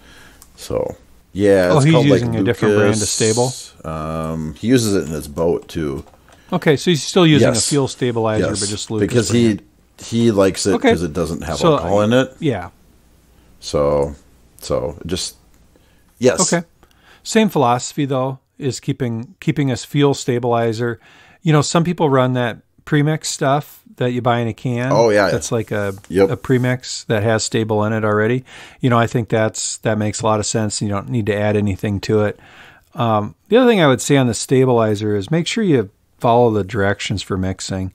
So, yeah. He's called using like a different brand of stable? He uses it in his boat, too. Okay, so he's still using a fuel stabilizer, but just Lucas because brand. he likes it because it doesn't have alcohol in it. Yeah. So just, yes. Okay. Same philosophy, though, is keeping us fuel stabilizer. Some people run that premix stuff that you buy in a can. Oh, yeah. That's like a premix that has stable in it already. I think that makes a lot of sense. You don't need to add anything to it. The other thing I would say on the stabilizer is make sure you follow the directions for mixing.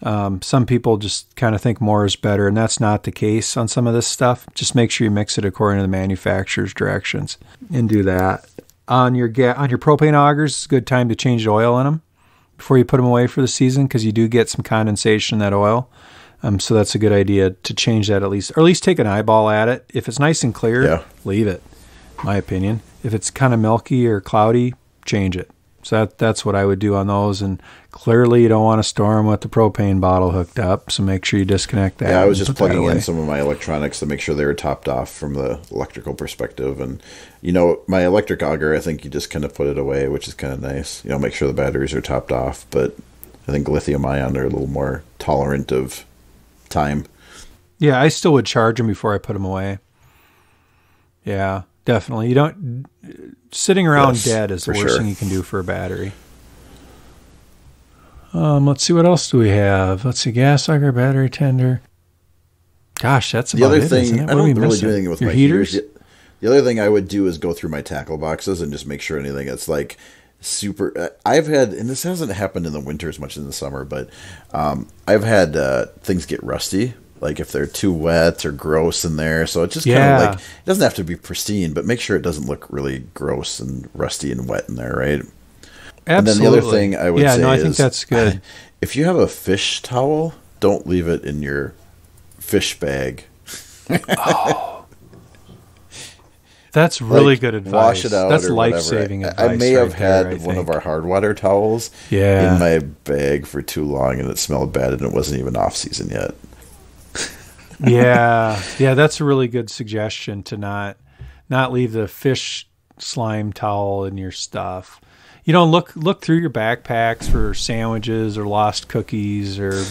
Some people just kind of think more is better, and that's not the case on some of this stuff. Just make sure you mix it according to the manufacturer's directions and do that. On your propane augers, it's a good time to change the oil in them before you put them away for the season, because you do get some condensation in that oil. So that's a good idea to change that at least, or at least take an eyeball at it. If it's nice and clear, leave it, my opinion. If it's kind of milky or cloudy, change it. So that's what I would do on those. And clearly you don't want to store them with the propane bottle hooked up, so make sure you disconnect that. Yeah, I was just plugging in some of my electronics to make sure they were topped off from the electrical perspective. And, my electric auger, I think you just kind of put it away, which is kind of nice. Make sure the batteries are topped off. But I think lithium ion are a little more tolerant of time. Yeah, I still would charge them before I put them away. Yeah, definitely. You don't... Sitting around dead is the worst thing you can do for a battery. Let's see, what else do we have? Let's see, gas auger, battery tender. Gosh, that's about the other it, thing. isn't it? I don't really do anything with your my heaters. The other thing I would do is go through my tackle boxes and just make sure anything that's like super. I've had, and this hasn't happened in the winter as much as in the summer, but I've had things get rusty. Like if they're too wet or gross in there. So it's just kind of like, it doesn't have to be pristine, but make sure it doesn't look really gross and rusty and wet in there, right? Absolutely. And then the other thing I would say I is, think that's good. If you have a fish towel, don't leave it in your fish bag. That's really good advice. Wash it out. That's or life-saving whatever. advice. I may have had there, one of our hard water towels in my bag for too long, and it smelled bad, and it wasn't even off season yet. Yeah, that's a really good suggestion to not leave the fish slime towel in your stuff. Look through your backpacks for sandwiches or lost cookies or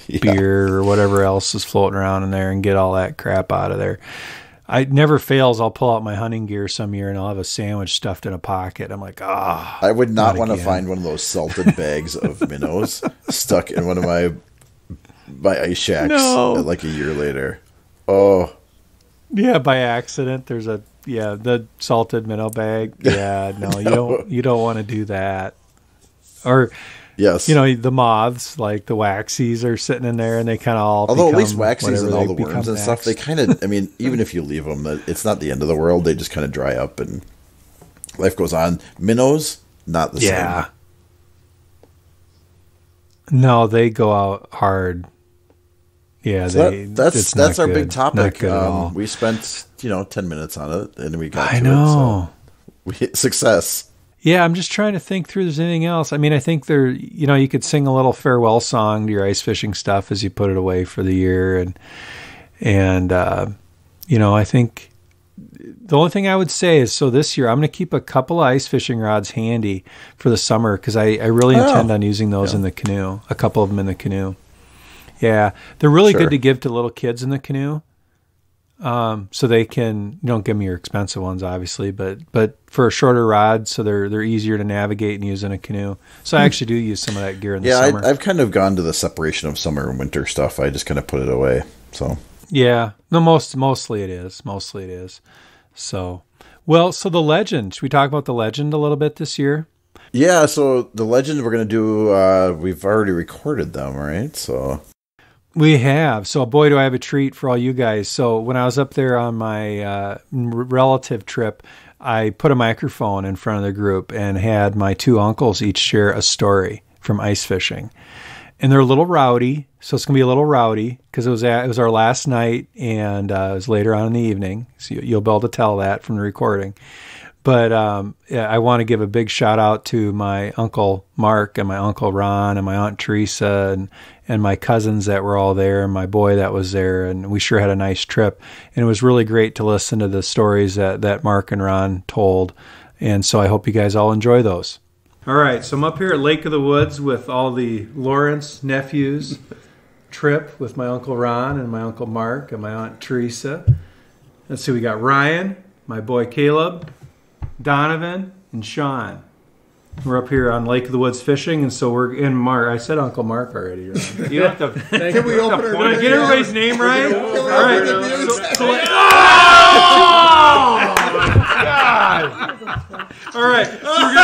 beer or whatever else is floating around in there, and get all that crap out of there. It never fails. I'll pull out my hunting gear some year and I'll have a sandwich stuffed in a pocket. I'm like, I would not want to find one of those salted bags of minnows stuck in one of my ice shacks like a year later. Oh. Yeah, by accident. There's the salted minnow bag. Yeah, no, you don't want to do that. Or yes, the moths, like the waxies, are sitting in there, and they kind of all. Although at least waxies and all the worms and stuff, they kind of. I mean, even if you leave them, it's not the end of the world. They just kind of dry up, and life goes on. Minnows, not the same. No, they go out hard. Yeah, so that's our big topic. We spent 10 minutes on it, and we got to it. So we hit success. Yeah, I'm just trying to think through if there's anything else. I mean, I think you could sing a little farewell song to your ice fishing stuff as you put it away for the year, and I think the only thing I would say is, so this year I'm going to keep a couple of ice fishing rods handy for the summer because I really intend on using those in the canoe, a couple of them in the canoe. Yeah, they're really good to give to little kids in the canoe. So they can, you don't give me your expensive ones, obviously, but for a shorter rod, so they're easier to navigate and use in a canoe. So I actually do use some of that gear in the summer. Yeah, I've kind of gone to the separation of summer and winter stuff. I just kind of put it away. So yeah, no, mostly it is. So, so the legend. Should we talk about the legend a little bit this year? Yeah, so the legend we're going to do, we've already recorded them, right? So we have. So boy, do I have a treat for all you guys. So when I was up there on my relative trip, I put a microphone in front of the group and had my two uncles each share a story from ice fishing. And they're a little rowdy, so it's going to be a little rowdy because it was our last night and it was later on in the evening. So you'll be able to tell that from the recording. But I want to give a big shout out to my Uncle Mark and my Uncle Ron and my Aunt Teresa and my cousins that were all there and my boy that was there. And we sure had a nice trip. And it was really great to listen to the stories that Mark and Ron told. And so I hope you guys all enjoy those. All right, so I'm up here at Lake of the Woods with all the Lawrence nephews trip with my Uncle Ron and my Uncle Mark and my Aunt Teresa. Let's see, we got Ryan, my boy Caleb, Donovan, and Sean. We're up here on Lake of the Woods fishing, and so we're in Mark. I said Uncle Mark already. Right? You have to. Can we open our Did I get everybody's name right? All right. All right. So we're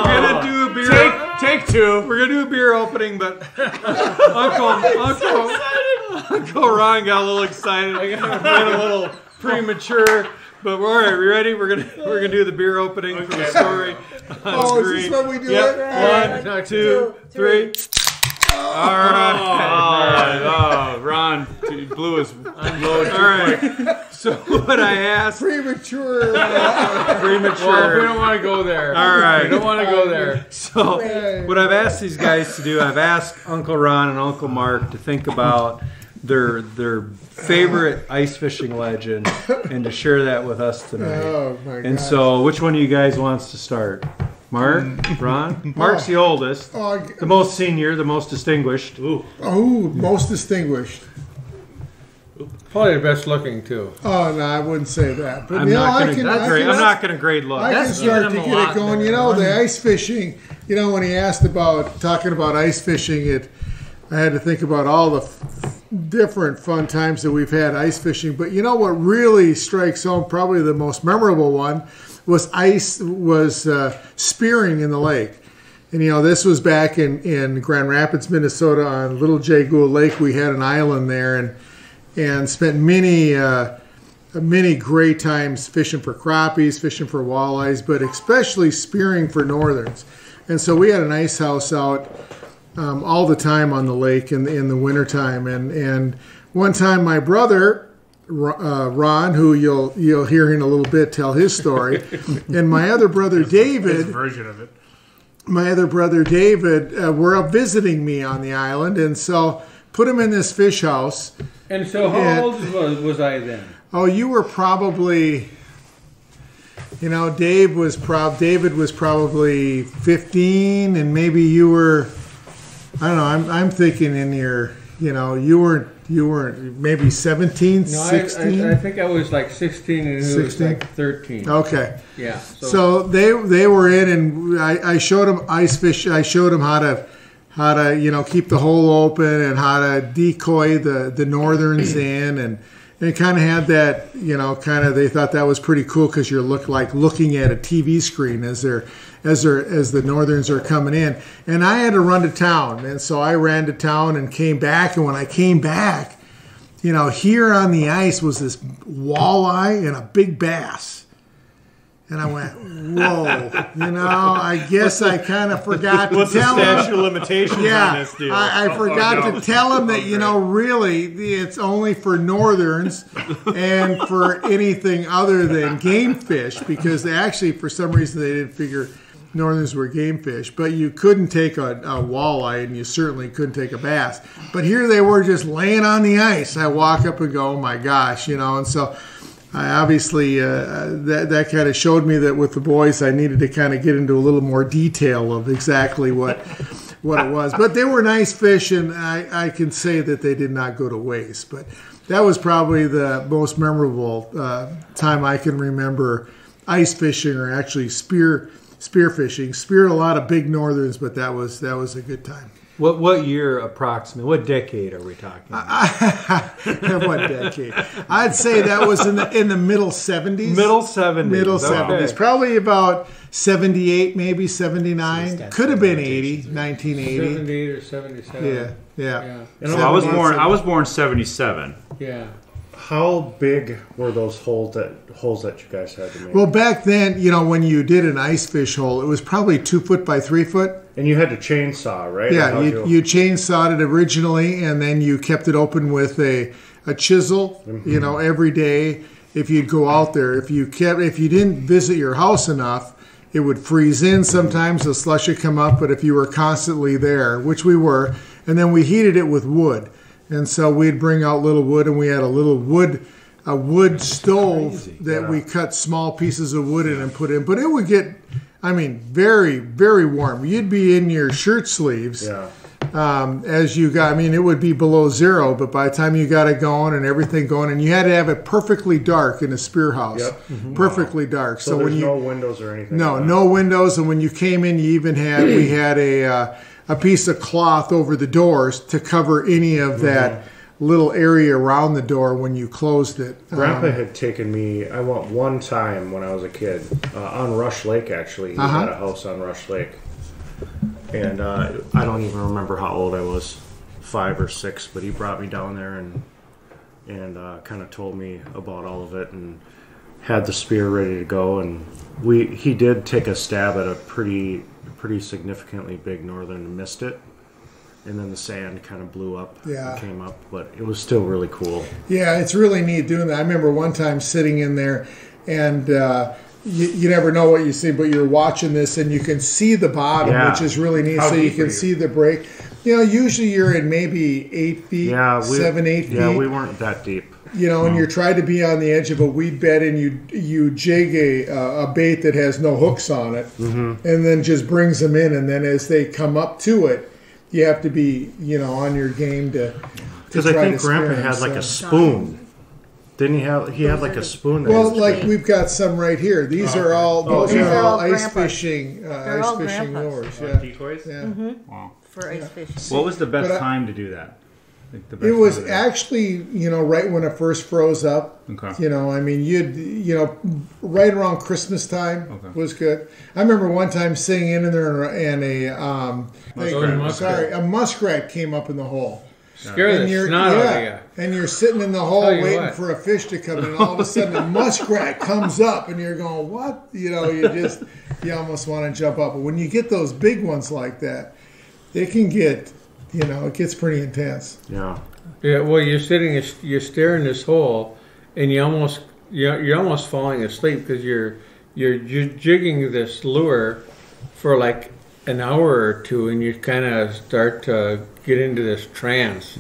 gonna do a beer. Take two. We're gonna do a beer opening, but Uncle Ron got a little excited. Went a little premature. But we're all right. We ready? We're gonna do the beer opening for the story. Is this when we do it? Yep. 1, 2, 3. All right. Oh, Ron blew his load. All right. So what I asked. Premature. Well, we don't want to go there. All right. We don't want to go there. So what I've asked these guys to do, I've asked Uncle Ron and Uncle Mark to think about their favorite ice fishing legend and to share that with us tonight. Oh my God. And so which one of you guys wants to start? Mark? Ron? Mark's the oldest, the most senior, the most distinguished. Most distinguished. Probably the best looking too. Oh no, I wouldn't say that. But I'm not going to grade look. I can start to get it going. The ice fishing. When he asked about talking about ice fishing, I had to think about all the different fun times that we've had ice fishing. But what really strikes home, probably the most memorable one, was spearing in the lake. And this was back in Grand Rapids, Minnesota, on Little J. Gould Lake. We had an island there and spent many great times fishing for crappies, fishing for walleyes, but especially spearing for northerns. And so we had an ice house out all the time on the lake in the wintertime. And one time my brother, Ron, who you'll hear in a little bit tell his story, and my other brother David, his version of it. My other brother David were up visiting me on the island, and so put him in this fish house. And so how old was I then? Oh, you were probably, David was probably 15, and maybe you were, I don't know, I'm thinking in your, you weren't maybe 17, 16? I think I was like 16 and he was like 13. Okay. Yeah. So they were in, and I showed them ice fish. I showed them how to keep the hole open and how to decoy the northerns in, and it kind of had that, they thought that was pretty cool because you're looking at a TV screen as the northerns are coming in. And I had to run to town, and so I ran to town and came back. And when I came back, here on the ice was this walleye and a big bass. And I went, whoa, I guess I kind of forgot to tell him. What's the statute of limitations on this deal? I forgot to tell him that, really, it's only for northerns and for anything other than game fish, because they actually, for some reason, they didn't figure northerns were game fish, but you couldn't take a walleye, and you certainly couldn't take a bass. But here they were just laying on the ice. I walk up and go, oh my gosh, and so I obviously that kind of showed me that with the boys I needed to kind of get into a little more detail of exactly what it was. But they were nice fish, and I can say that they did not go to waste. But that was probably the most memorable time I can remember ice fishing, or actually spear fishing. Speared a lot of big northerns, but that was a good time. What year approximately? What decade are we talking about? What decade? I'd say that was in the middle 70s. Middle 70s. Middle Okay. 70s. Probably about 78, maybe 79. Could have been 80, 1980. 78 or 77. Yeah. I was born 77. Yeah. How big were those holes that you guys had to make? Well, back then, when you did an ice fish hole, it was probably 2 foot by 3 foot. And you had to chainsaw, right? Yeah, you chainsawed it originally, and then you kept it open with a chisel. Every day. If you'd go out there, if you didn't visit your house enough, it would freeze in. Sometimes the slush would come up, but if you were constantly there, which we were, and then we heated it with wood, and so we'd bring out little wood, and we had a little wood stove that we cut small pieces of wood in and put in, but it would get, very, very warm. You'd be in your shirt sleeves as you got, it would be below zero, but by the time you got it going and everything going, and you had to have it perfectly dark in a spear house. Yep. Mm-hmm. Perfectly dark. So there's no windows or anything? No windows, and when you came in, we had a piece of cloth over the doors to cover any of that little area around the door when you closed it. Grandpa had taken me, I went one time when I was a kid, on Rush Lake, actually. He had a house on Rush Lake. And I don't even remember how old I was, 5 or 6, but he brought me down there and kind of told me about all of it and had the spear ready to go. And he did take a stab at a pretty significantly big northern and missed it. And then the sand kind of blew up and came up, but it was still really cool. Yeah, it's really neat doing that. I remember one time sitting in there, and you never know what you see, but you're watching this, and you can see the bottom, which is really neat. How so you can see the break. Usually you're in maybe 8 feet, 7, 8 feet. Yeah, we weren't that deep. And you're trying to be on the edge of a weed bed, and you jig a bait that has no hooks on it, and then just brings them in, and then as they come up to it, you have to be, on your game to because I think Grandpa had like a spoon. Didn't he have? He had like a spoon. Well, like we've got some right here. These are all those are all ice fishing lures. Yeah. Decoys. Yeah. Mm-hmm. Wow. For ice fishing. What was the best time to do that? It was actually, right when it first froze up. Okay. Right around Christmas time was good. I remember one time sitting in there and a muskrat came up in the hole. Scare the snot out of you. And you're sitting in the hole waiting for a fish to come in, and all of a sudden a muskrat comes up, and you're going, what? You almost want to jump up. But when you get those big ones like that, they can get... it gets pretty intense. Yeah. Yeah. Well, you're staring this hole, and you're almost falling asleep because you're jigging this lure for like an hour or two, and you kind of start to get into this trance,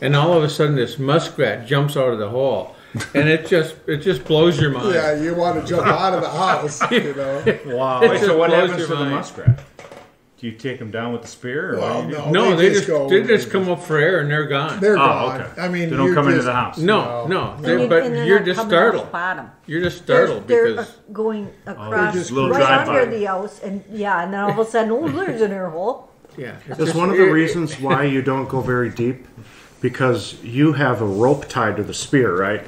and all of a sudden this muskrat jumps out of the hole. And it just blows your mind. Yeah, you want to jump out of the house. Wow. Wait, so what happens to the muskrat? Do you take them down with the spear? Or well, no, they just come up for air and they're gone. They're gone. Okay. They don't come into the house. No. But you're just startled. You're just startled they're because going across little right drive-by. under the house, and then all of a sudden, there's an air hole. Yeah, that's one of the reasons why you don't go very deep, because you have a rope tied to the spear, right?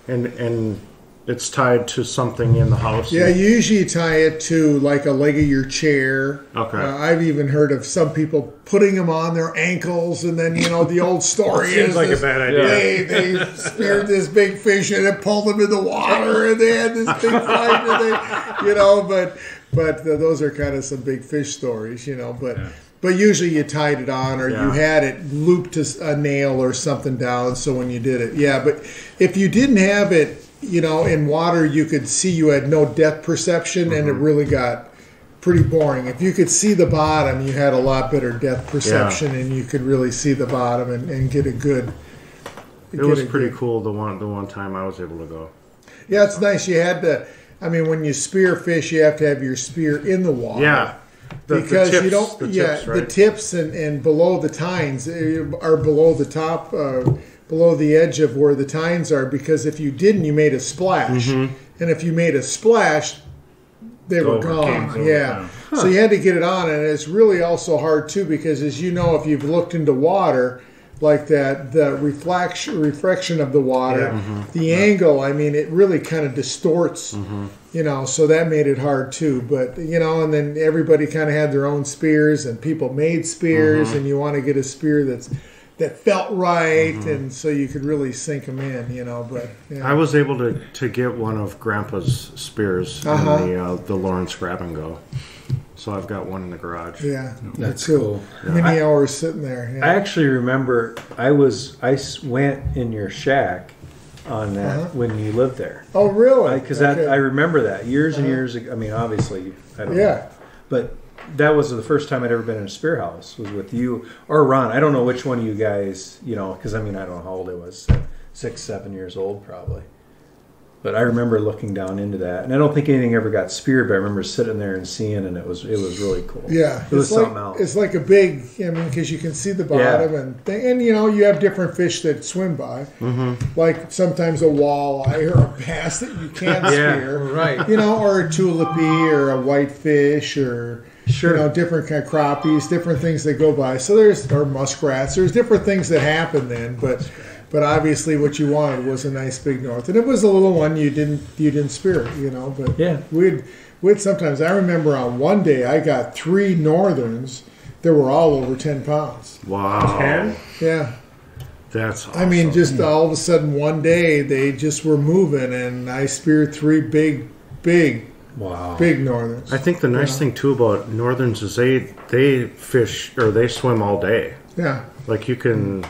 And it's tied to something in the house. Yeah, you usually tie it to like a leg of your chair. Okay. I've even heard of some people putting them on their ankles, and then the old story Seems like a bad idea. They speared this big fish and it pulled them in the water, and they had this big fight, and but those are kind of some big fish stories, But usually you tied it on, or you had it looped to a nail or something down. So when you did it, but if you didn't have it, in water, you could see you had no depth perception, and it really got pretty boring. If you could see the bottom, you had a lot better depth perception, and you could really see the bottom and get a good. It was pretty cool the one time I was able to go. Yeah, it's nice. You had to. I mean, when you spear fish, you have to have your spear in the water. Yeah. Because tips, you don't, the tips and below the tines are below the top, below the edge of where the tines are. Because if you didn't, you made a splash, and if you made a splash, they were gone. Yeah, so you had to get it on, and it's really also hard too because, as you know, if you've looked into water like that, the reflection of the water, the angle. I mean, it really kind of distorts. You know, so that made it hard too. But, you know, and then everybody kind of had their own spears, and people made spears, and you want to get a spear that felt right, and so you could really sink them in, you know. But I was able to get one of Grandpa's spears in the Lawrence Grab and Go. So I've got one in the garage. Yeah, that's cool. Many hours sitting there. Yeah. I actually remember I went in your shack on that when you lived there. Oh, really? Because I remember that years and years ago. I mean, obviously, I don't know. But that was the first time I'd ever been in a spear house, was with you or Ron. I don't know which one of you guys, you know, because I mean, I don't know how old I was, 6, 7 years old probably. But I remember looking down into that, and I don't think anything ever got speared, but I remember sitting there and seeing, and it was really cool. Yeah, it was something else. It's like a big, I mean, because you can see the bottom, and you know, you have different fish that swim by, like sometimes a walleye or a bass that you can't spear, right? You know, or a tulipy or a whitefish or you know, different kind of crappies, different things that go by. So or muskrats. There's different things that happen then, But obviously, what you wanted was a nice big north, and it was a little one you didn't spear it, you know. But we'd sometimes. I remember on one day I got 3 northerns that were all over 10 pounds. Wow. 10? Yeah. That's awesome. I mean, just all of a sudden one day they just were moving, and I speared 3 big northerns. I think the nice thing too about northerns is they fish or they swim all day. Yeah. Like you can.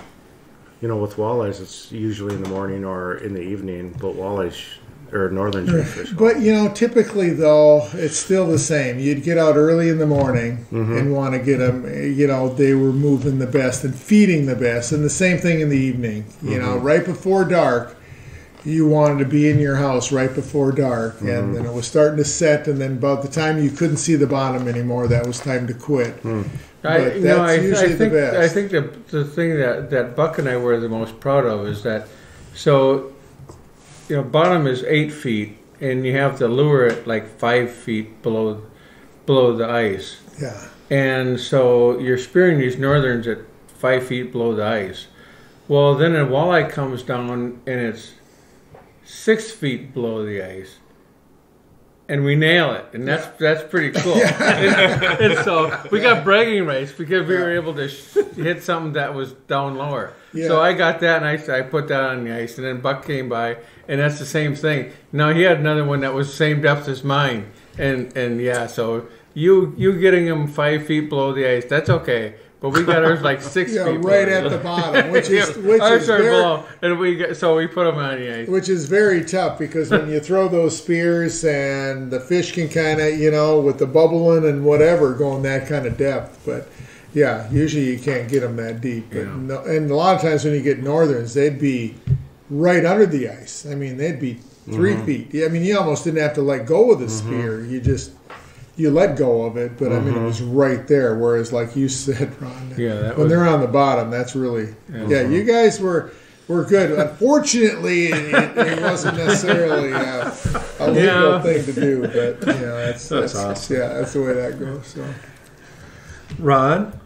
You know, with walleyes, it's usually in the morning or in the evening, but walleyes or northern fish. But, you know, typically, though, it's still the same. You'd get out early in the morning and want to get them, you know, they were moving the best and feeding the best. And the same thing in the evening. You know, right before dark, you wanted to be in your house right before dark. And then it was starting to set, and then about the time you couldn't see the bottom anymore, that was time to quit. I think the thing that Buck and I were the most proud of is that, so, you know, bottom is 8 feet, and you have the lure at like 5 feet below the ice. Yeah. And so you're spearing these northerns at 5 feet below the ice. Well, then a walleye comes down and it's 6 feet below the ice. And we nail it, and that's pretty cool. And so we got bragging rights because we were able to hit something that was down lower. Yeah. So I got that, and I put that on the ice, and then Buck came by, and that's the same thing. Now he had another one that was the same depth as mine, and yeah, so you getting him 5 feet below the ice, that's okay. But we got ours like 6 feet right at the bottom, which is below, and we put them on the ice, which is very tough because when you throw those spears and the fish can kind of, you know, with the bubbling and whatever going that kind of depth. But yeah, usually you can't get them that deep. But no, and a lot of times when you get northerns, they'd be right under the ice. I mean, they'd be 3 feet. I mean, you almost didn't have to let go of the spear. You let go of it, but I mean, it was right there. Whereas, like you said, Ron, when they're on the bottom, that's really, you guys were good. Unfortunately, it wasn't necessarily a legal thing to do, but that's awesome. Yeah, that's the way that goes. So, Ron,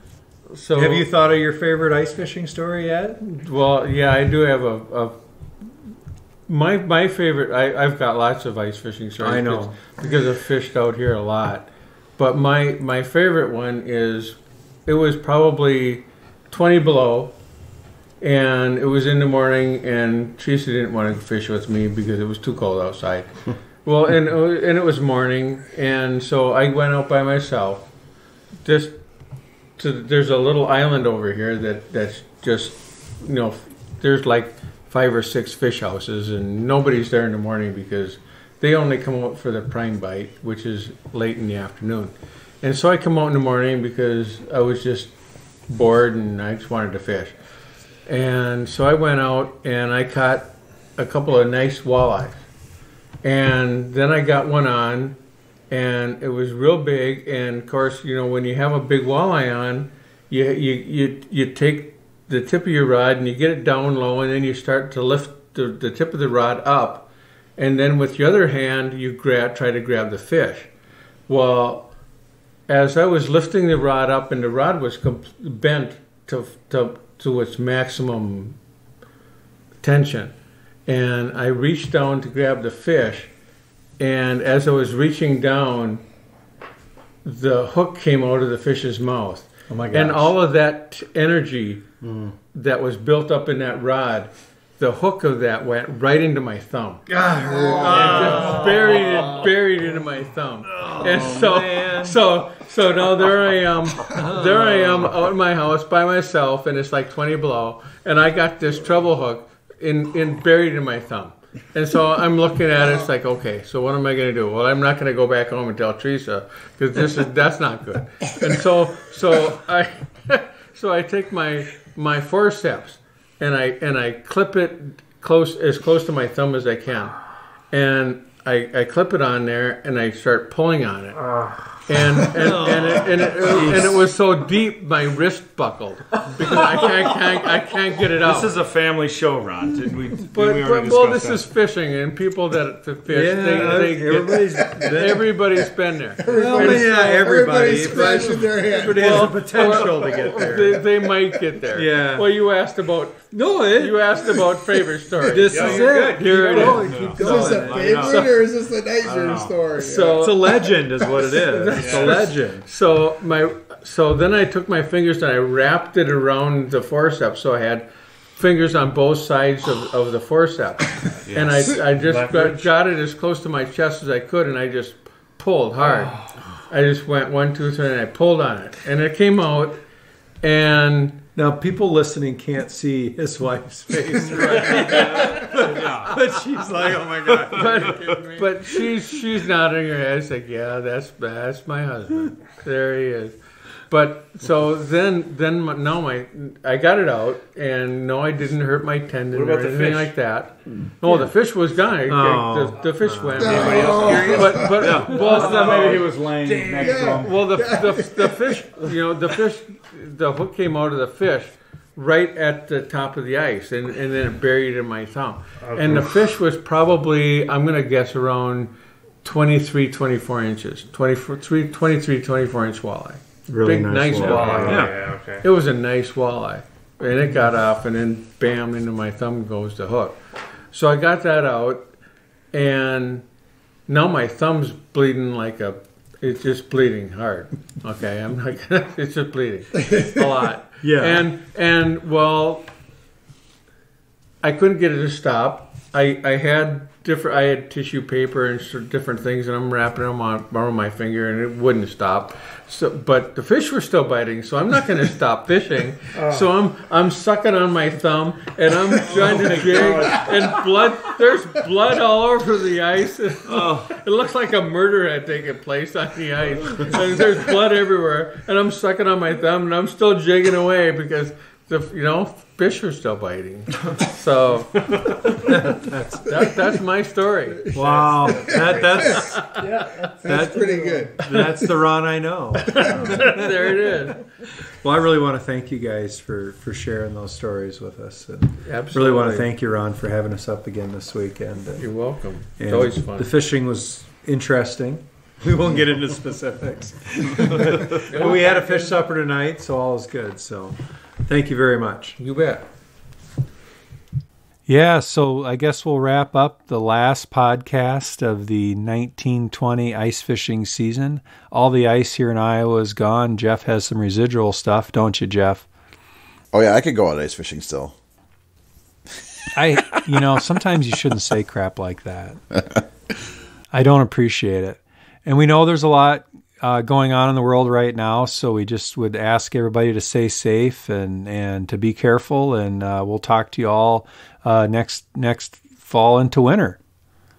so have you thought of your favorite ice fishing story yet? Well, yeah, I do have my favorite. I've got lots of ice fishing stories. I know because I've fished out here a lot. But my favorite one is, it was probably 20 below, and it was in the morning, and Teresa didn't want to fish with me because it was too cold outside. Well, and it was morning, and so I went out by myself. There's a little island over here that's just, you know, there's like 5 or 6 fish houses, and nobody's there in the morning because they only come out for the prime bite, which is late in the afternoon. And so I come out in the morning because I was just bored and I just wanted to fish. And so I went out and I caught a couple of nice walleyes. And then I got one on, and it was real big. And of course, you know, when you have a big walleye on, you take the tip of your rod and you get it down low, and then you start to lift the tip of the rod up, and then with your other hand you try to grab the fish. Well, as I was lifting the rod up, and the rod was bent to its maximum tension, and I reached down to grab the fish, and as I was reaching down, the hook came out of the fish's mouth. Oh my gosh. And all of that energy that was built up in that rod, the hook of that went right into my thumb. Just buried into my thumb. And so now there I am out in my house by myself, and it's like 20 below, and I got this treble hook buried in my thumb. And so I'm looking at it, it's like, okay, so what am I going to do? Well, I'm not going to go back home and tell Teresa, because that's not good. And so I take my forceps and I clip it as close to my thumb as I can, and I clip it on there and I start pulling on it. And it was so deep, my wrist buckled because I can't get it out. This is a family show, Ron. Did we But already discuss this that? is fishing, and people that fish, everybody's been there. Everybody's scratching their head. Everybody has the potential to get there. They might get there. Yeah. Well, you asked about favorite stories. This is it. Here it is. Keep Is this a going. favorite or is this a nightmare story? So It's a legend, is what it is. It's a legend. So then I took my fingers and I wrapped it around the forceps, so I had fingers on both sides of the forceps, and I just got it as close to my chest as I could, and I just pulled hard. I just went 1, 2, 3, and I pulled on it, and it came out. And now people listening can't see his wife's face right now. But she's like, oh my God. But she's nodding her head. It's like, yeah, that's my husband. There he is. But so then I got it out, and no, I didn't hurt my tendon or anything like that. No, the fish was gone. The fish went. Anybody else curious? Well, maybe he was laying next to him. Well, the fish, the hook came out of the fish right at the top of the ice, and then it buried in my thumb. Okay. And the fish was probably, I'm going to guess, around 23, 24 inches. 23, 24 inch walleye. Really big, nice walleye. Yeah, okay. It was a nice walleye. And it got off, and then bam, into my thumb goes the hook. So I got that out, and now my thumb's bleeding it's just bleeding hard. Okay, I'm like, it's just bleeding a lot. Yeah. And well, I couldn't get it to stop. I had tissue paper and different things, and I'm wrapping them around my finger, and it wouldn't stop. So, but the fish were still biting, so I'm not going to stop fishing. So I'm sucking on my thumb, and I'm trying to jig, and there's blood all over the ice. It looks like a murder had taken place on the ice. And there's blood everywhere, and I'm sucking on my thumb, and I'm still jigging away because fish are still biting. So that's my story. Wow, that's pretty good. That's the Ron I know. There it is. Well, I really want to thank you guys for sharing those stories with us. And Absolutely. Really want to thank you, Ron, for having us up again this weekend. You're welcome. It's And always fun. The fishing was interesting. We won't get into specifics. But we had a fish supper tonight, so all is good. So thank you very much. You bet. Yeah, so I guess we'll wrap up the last podcast of the 1920 ice fishing season. All the ice here in Iowa is gone. Jeff has some residual stuff, don't you, Jeff? Oh, yeah, I could go out ice fishing still. Sometimes you shouldn't say crap like that. I don't appreciate it. And we know there's a lot going on in the world right now, so we just would ask everybody to stay safe and to be careful, and we'll talk to you all next fall into winter.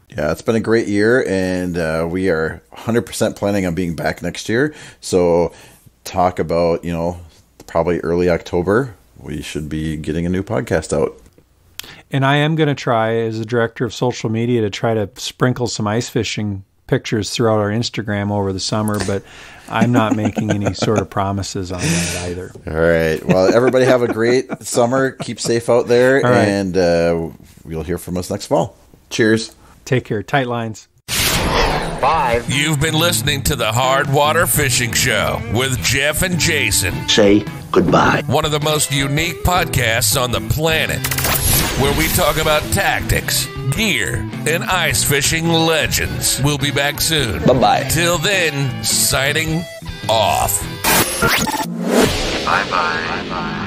Yeah, it's been a great year, and we are 100% planning on being back next year. So talk about, probably early October, we should be getting a new podcast out. And I am going to try, as the director of social media, to try to sprinkle some ice fishing pictures throughout our Instagram over the summer, but I'm not making any sort of promises on that either. All right. Well, everybody have a great summer. Keep safe out there, right. And you'll hear from us next fall. Cheers. Take care. Tight lines. 5. You've been listening to the Hard Water Fishing Show with Jeff and Jason. Say goodbye. One of the most unique podcasts on the planet, where we talk about tactics, gear, and ice fishing legends. We'll be back soon. Bye-bye. Till then, signing off. Bye-bye. Bye-bye.